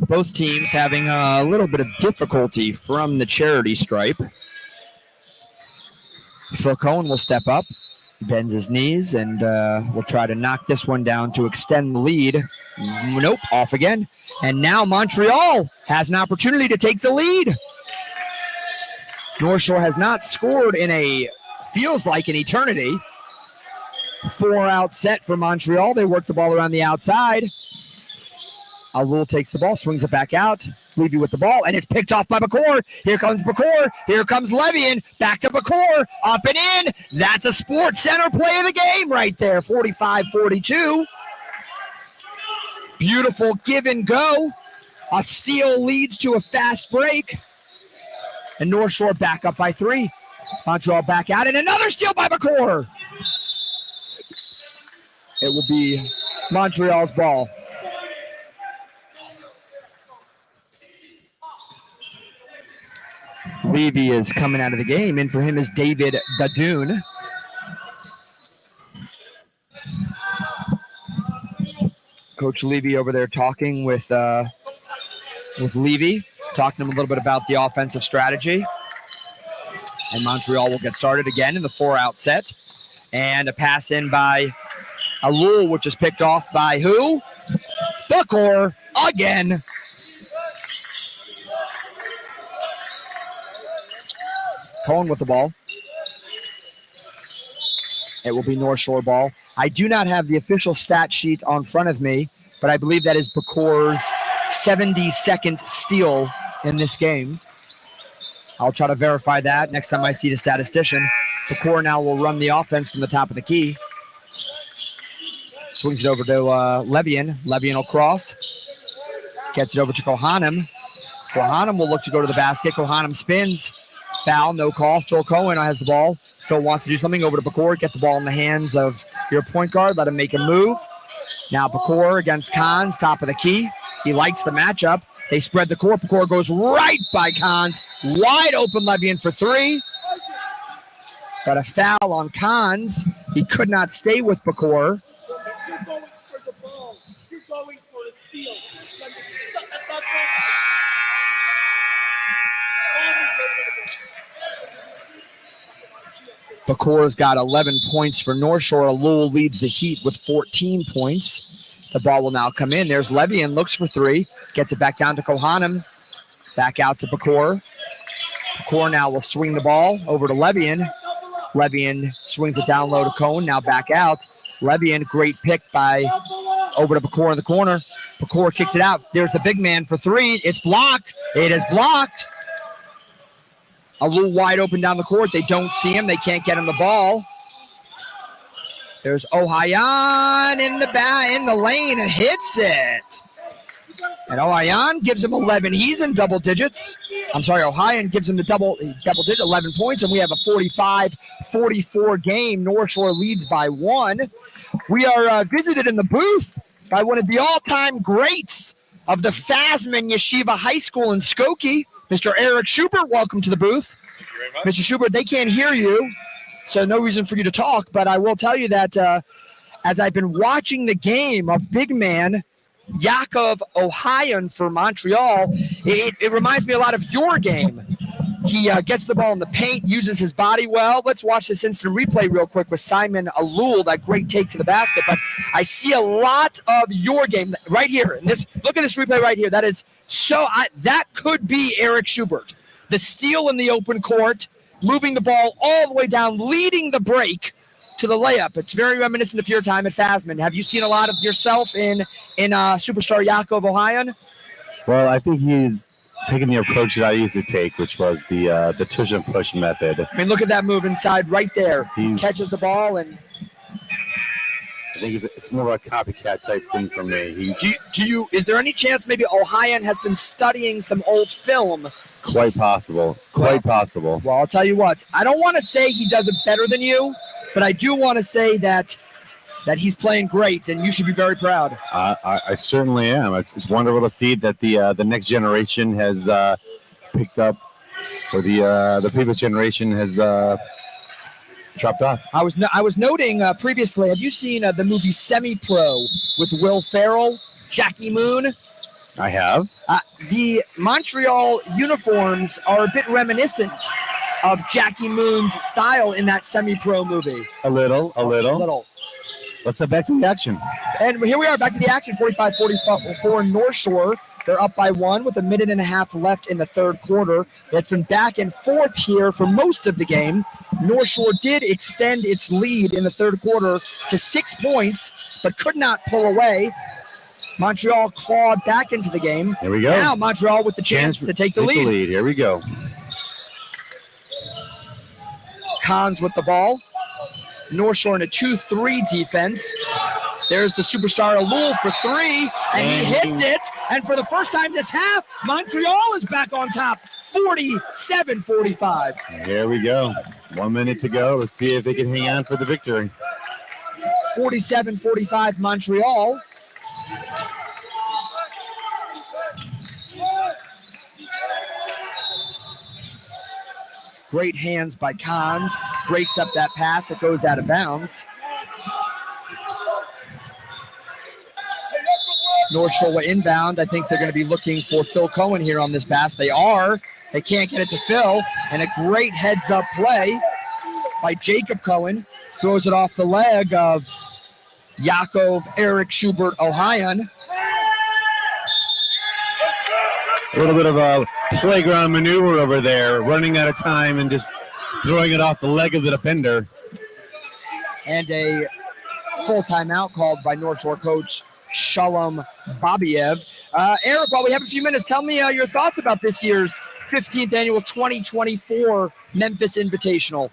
both teams having a little bit of difficulty from the charity stripe. Phil Cohen will step up, bends his knees, and will try to knock this one down to extend the lead. Nope, off again. And now Montreal has an opportunity to take the lead. North Shore has not scored in feels like an eternity. 4-out set for Montreal. They work the ball around the outside. Alul takes the ball, swings it back out. Levy with the ball, and it's picked off by Bakor. Here comes Bakor. Here comes Levian. Back to Bakor. Up and in. That's a Sports Center play of the game right there. 45-42. Beautiful give and go. A steal leads to a fast break. And North Shore back up by 3. Montreal back out, and another steal by Bakor. It will be Montreal's ball. Levy is coming out of the game. In for him is David Badoon. Coach Levy over there talking with Levy, talking to him a little bit about the offensive strategy. And Montreal will get started again in the 4-out set. And a pass in by Alul, which is picked off by who? Bakor again. Cohen with the ball. It will be North Shore ball. I do not have the official stat sheet on front of me, but I believe that is Bakor's 72nd steal in this game. I'll try to verify that next time I see the statistician. Bakor now will run the offense from the top of the key. Swings it over to Levian. Levian will cross. Gets it over to Kohanem. Kohanem will look to go to the basket. Kohanem spins. Foul, no call. Phil Cohen has the ball. Phil wants to do something over to Bakor. Get the ball in the hands of your point guard. Let him make a move. Now Bakor against Kahns, top of the key. He likes the matchup. They spread the court. Bakor goes right by Kahns. Wide open Levian for 3. But a foul on Kahns. He could not stay with Bakor.
You're going for the ball. You're going for a steal.
Bakor's got 11 points for North Shore. Alul leads the Heat with 14 points. The ball will now come in. There's Levian, looks for 3. Gets it back down to Kohanem. Back out to Bakor. Bakor now will swing the ball over to Levian. Levian swings it down low to Cohen. Now back out. Levian, great pick by over to Bakor in the corner. Bakor kicks it out. There's the big man for 3. It's blocked. It is blocked. A little wide open down the court. They don't see him. They can't get him the ball. There's Ohayan in the lane and hits it. And Ohayan gives him 11. He's in double digits. I'm sorry, Ohayan gives him the double digit, 11 points, and we have a 45-44 game. North Shore leads by 1. We are visited in the booth by one of the all-time greats of the Fasman Yeshiva High School in Skokie, Mr. Eric Schubert. Welcome to the booth.
Thank you very much.
Mr. Schubert, they can't hear you, so no reason for you to talk, but I will tell you that as I've been watching the game of big man Yaakov Ohayan for Montreal, it reminds me a lot of your game. He gets the ball in the paint, uses his body well. Let's watch this instant replay real quick with Simon Alul, that great take to the basket. But I see a lot of your game right here. And look at this replay right here. That is that could be Eric Schubert. The steal in the open court, moving the ball all the way down, leading the break to the layup. It's very reminiscent of your time at Fasman. Have you seen a lot of yourself in superstar Yakov Ohayon?
Well, I think he's taking the approach that I used to take, which was the tush and push method.
I mean, look at that move inside right there. He
He's-
catches the ball and
I think it's more of a copycat type thing for me.
is there any chance maybe Ohayon has been studying some old film?
Quite possible. Quite possible.
Well, I'll tell you what. I don't want to say he does it better than you, but I do want to say that he's playing great, and you should be very proud.
I certainly am. It's wonderful to see that the next generation has picked up, or the previous generation has dropped off.
I was noting previously. Have you seen the movie Semi Pro with Will Ferrell, Jackie Moon?
I have.
The Montreal uniforms are a bit reminiscent of Jackie Moon's style in that Semi Pro movie.
A little. Let's head back to the action.
And here we are, back to the action, 45-44 North Shore. They're up by 1 with a minute and a half left in the third quarter. It's been back and forth here for most of the game. North Shore did extend its lead in the third quarter to 6 points, but could not pull away. Montreal clawed back into the game.
Here we go.
Now Montreal with the chance to take the lead.
Here we go.
Cons with the ball. North Shore in a 2-3 defense. There's the superstar Alul for 3, and he hits it. And for the first time this half, Montreal is back on top, 47-45.
Here we go. 1 minute to go. Let's see if they can hang on for the victory.
47-45 Montreal. Great hands by Cons. Breaks up that pass. It goes out of bounds. North Shore inbound. I think they're going to be looking for Phil Cohen here on this pass. They are. They can't get it to Phil. And a great heads-up play by Jacob Cohen. Throws it off the leg of Yakov Eric Schubert Ohayon.
A little bit of a playground maneuver over there, running out of time and just throwing it off the leg of the defender.
And a full timeout called by North Shore coach Shalom Babiev. Eric, while we have a few minutes, tell me your thoughts about this year's 15th annual 2024 Memphis Invitational.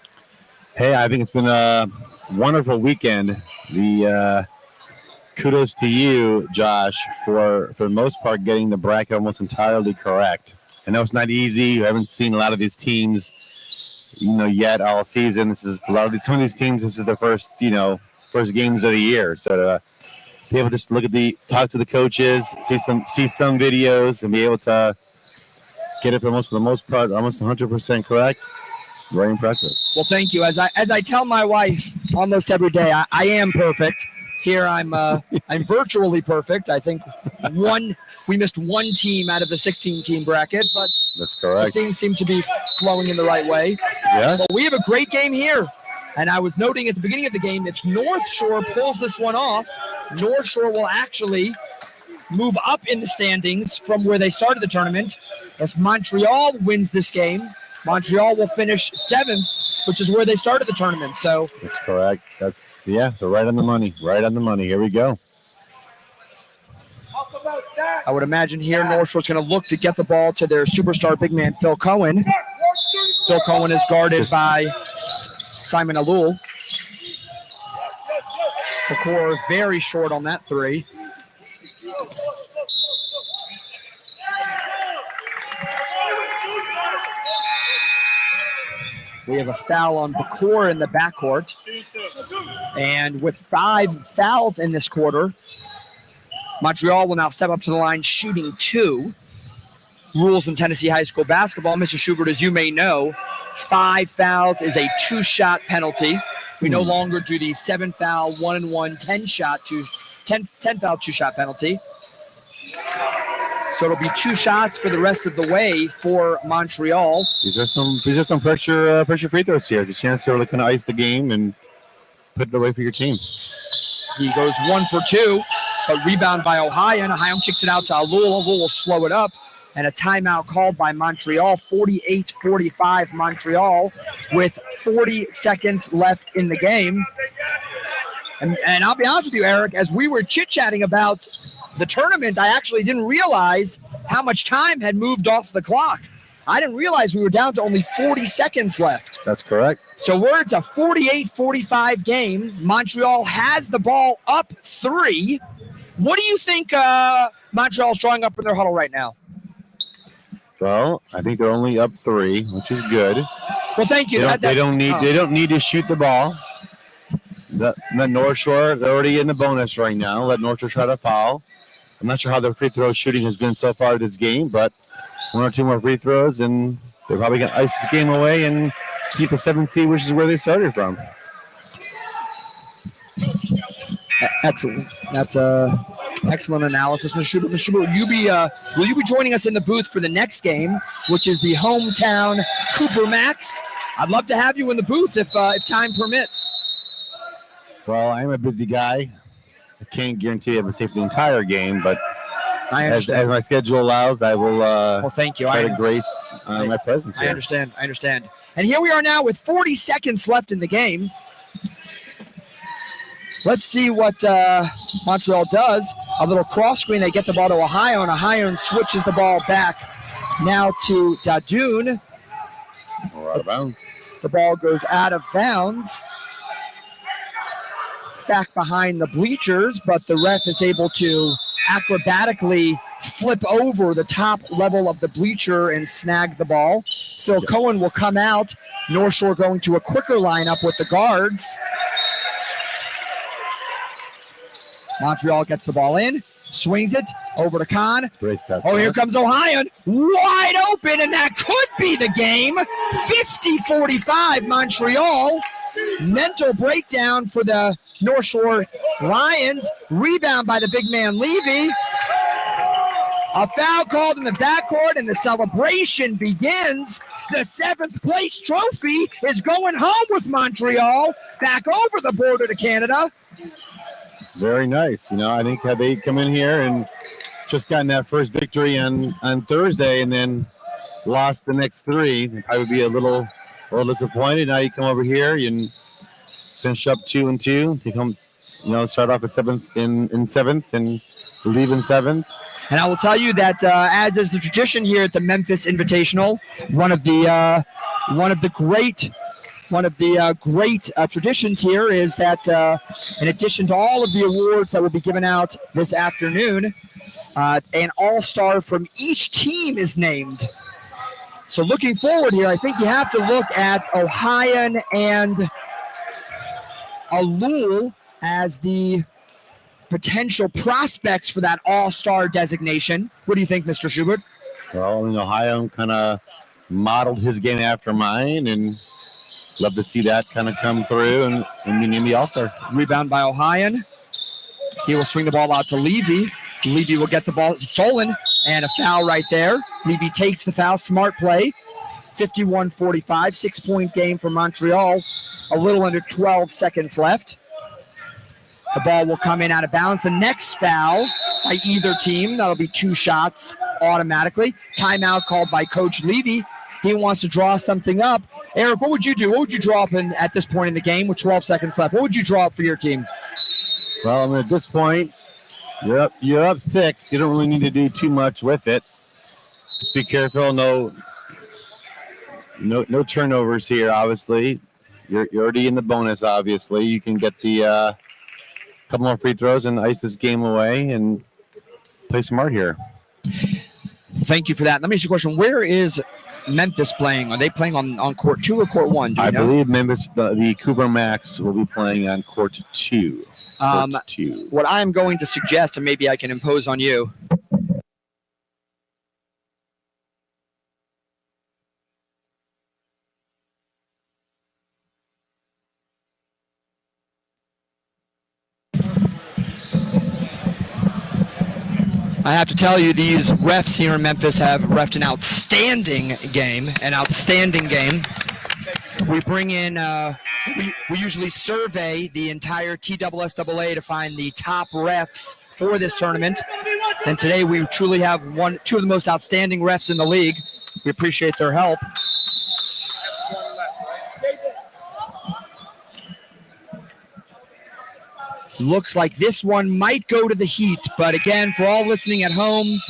Hey, I think it's been a wonderful weekend. The kudos to you, Josh, for the most part getting the bracket almost entirely correct. I know it's not easy. You haven't seen a lot of these teams, yet all season. This is some of these teams. This is the first games of the year. So to be able to just talk to the coaches, see some videos, and be able to get it for the most part almost 100% correct. Very impressive.
Well, thank you. As I tell my wife almost every day, I am perfect. Here I'm virtually perfect. I think we missed one team out of the 16-team bracket, but
that's correct.
Things seem to be flowing in the right way.
Yeah.
But we have a great game here. And I was noting at the beginning of the game, if North Shore pulls this one off, North Shore will actually move up in the standings from where they started the tournament. If Montreal wins this game, Montreal will finish 7th, which is where they started the tournament. So
that's correct. So right on the money. Right on the money. Here we go.
I would imagine here North Shore's going to look to get the ball to their superstar big man, Phil Cohen. Phil Cohen is guarded by Simon Alul. Bakor very short on that 3. We have a foul on Bakor in the backcourt. And with 5 fouls in this quarter, Montreal will now step up to the line shooting 2. Rules in Tennessee high school basketball, Mr. Schubert, as you may know, 5 fouls is a 2-shot penalty. We no longer do the 7-foul, 1-and-1, 10 foul 2-shot penalty. So it'll be 2 shots for the rest of the way for Montreal.
These are some pressure free throws here. It's a chance to really kind of ice the game and put it away for your team.
He goes 1 for 2, but rebound by Ohayon. Ohayon kicks it out to Alul. Alul will slow it up. and a timeout called by Montreal. 48-45 Montreal with 40 seconds left in the game. And I'll be honest with you, Eric, as we were chit-chatting about the tournament, I actually didn't realize how much time had moved off the clock. I didn't realize we were down to only 40 seconds left.
That's correct.
So it's a 48-45 game. Montreal has the ball up 3. What do you think Montreal's drawing up in their huddle right now?
Well, I think they're only up 3, which is good.
Well, thank you.
They don't need to shoot the ball. The North Shore, they're already in the bonus right now. Let North Shore try to foul. I'm not sure how their free throw shooting has been so far this game, but 1 or 2 more free throws, and they're probably going to ice this game away and keep the 7th seed, which is where they started from.
Excellent. That's excellent analysis, Mr. Schubert. Mr. Schubert, will you be joining us in the booth for the next game, which is the hometown Cooper Max? I'd love to have you in the booth if time permits.
Well, I'm a busy guy. I can't guarantee I'm safe for the entire game, but as my schedule allows, I will
thank you.
try to grace my presence here.
I understand. And here we are now with 40 seconds left in the game. Let's see what Montreal does. A little cross screen. They get the ball to Ohio, and Ohio switches the ball back now to Dadoun.
We're out of bounds.
The ball goes out of bounds. Back behind the bleachers, but the ref is able to acrobatically flip over the top level of the bleacher and snag the ball. Phil Cohen will come out. North Shore going to a quicker lineup with the guards. Montreal gets the ball in, swings it over to Kahn. Here comes Ohio, wide open, and that could be the game. 50-45 Montreal. Mental breakdown for the North Shore Lions. Rebound by the big man Levy. A foul called in the backcourt, and the celebration begins. The 7th place trophy is going home with Montreal, back over the border to Canada.
Very nice. I think had they come in here and just gotten that first victory on Thursday and then lost the next 3, I would be a little disappointed. Now you come over here and finish up 2-2. You come, start off at 7th in 7th and leave in 7th.
And I will tell you that, as is the tradition here at the Memphis Invitational, one of the great traditions here is that, in addition to all of the awards that will be given out this afternoon, an all-star from each team is named. So looking forward here, I think you have to look at Ohio and Alul as the potential prospects for that all-star designation. What do you think, Mr. Schubert?
Well, Ohio kind of modeled his game after mine, and love to see that kind of come through and be named the all-star.
Rebound by Ohio. He will swing the ball out to Levy. Levy will get the ball stolen, and a foul right there. Levy takes the foul. Smart play. 51-45, 6-point game for Montreal. A little under 12 seconds left. The ball will come in out of bounds. The next foul by either team, that'll be 2 shots automatically. Timeout called by Coach Levy. He wants to draw something up. Eric, what would you do? What would you draw up at this point in the game with 12 seconds left? What would you draw up for your team?
Well, at this point, you're up 6. You don't really need to do too much with it. Just be careful. No turnovers here, obviously. You're already in the bonus, obviously. You can get the couple more free throws and ice this game away and play smart here.
Thank you for that. Let me ask you a question. Where is Memphis playing? Are they playing on court 2 or court 1?
I believe Memphis, the Cooper Max, will be playing on court 2.
What I'm going to suggest, and maybe I can impose on you, I have to tell you, these refs here in Memphis have refed an outstanding game. We bring in, we usually survey the entire TSSAA to find the top refs for this tournament. then today we truly have two of the most outstanding refs in the league. We appreciate their help. Looks like this one might go to the Heat, but again, for all listening at home,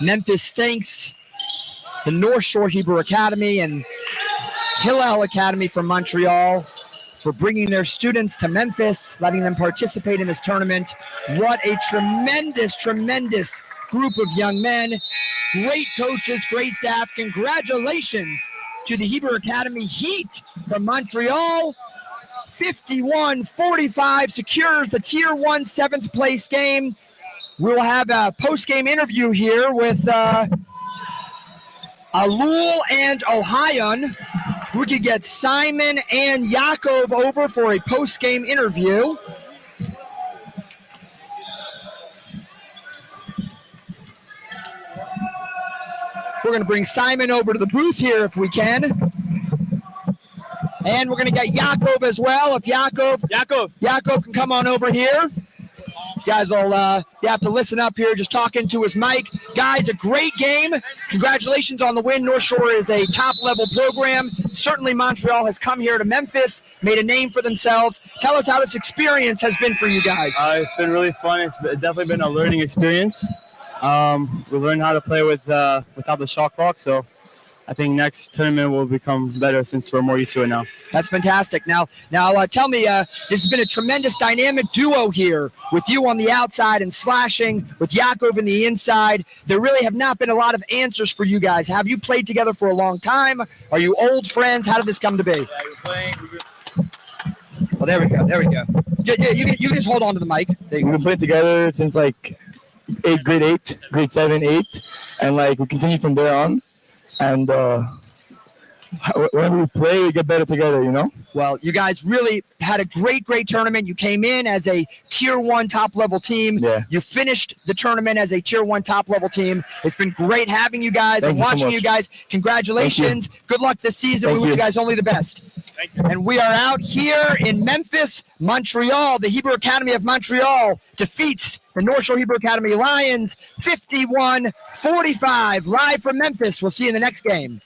Memphis thanks the North Shore Hebrew Academy and Hillel Academy from Montreal for bringing their students to Memphis, letting them participate in this tournament. What a tremendous, tremendous group of young men. Great coaches, great staff. Congratulations to the Hebrew Academy Heat from Montreal. 51-45 secures the Tier 1 7th place game. We will have a post-game interview here with Alul and Ohayon. We could get Simon and Yaakov over for a post-game interview. We're going to bring Simon over to the booth here if we can. And we're going to get Yaakov as well. If Yaakov can come on over here. You guys will you have to listen up here, just talking to his mic. Guys, a great game. Congratulations on the win. North Shore is a top-level program. Certainly Montreal has come here to Memphis, made a name for themselves. Tell us how this experience has been for you guys.
It's been really fun. It's definitely been a learning experience. We learned how to play without the shot clock, so I think next tournament will become better since we're more used to it now.
That's fantastic. Now, tell me, this has been a tremendous dynamic duo here with you on the outside and slashing with Yaakov in the inside. There really have not been a lot of answers for you guys. Have you played together for a long time? Are you old friends? How did this come to be?
Yeah, we're playing.
Well, there we go. You can just hold on to the mic. There you
We've
go.
been playing together since like grade 7, 8, and like we continue from there on. And whenever we play, we get better together, you know?
Well, you guys really had a great tournament. You came in as a Tier 1 top-level team.
Yeah.
You finished the tournament as a Tier 1 top-level team. It's been great having you guys
Thank
and
you so
watching
much.
you guys. Congratulations. Good luck this season.
Thank
We wish you
you.
guys only the best.
Thank you.
And we are out here in Memphis, Montreal. The Hebrew Academy of Montreal defeats the North Shore Hebrew Academy Lions 51-45. Live from Memphis. We'll see you in the next game.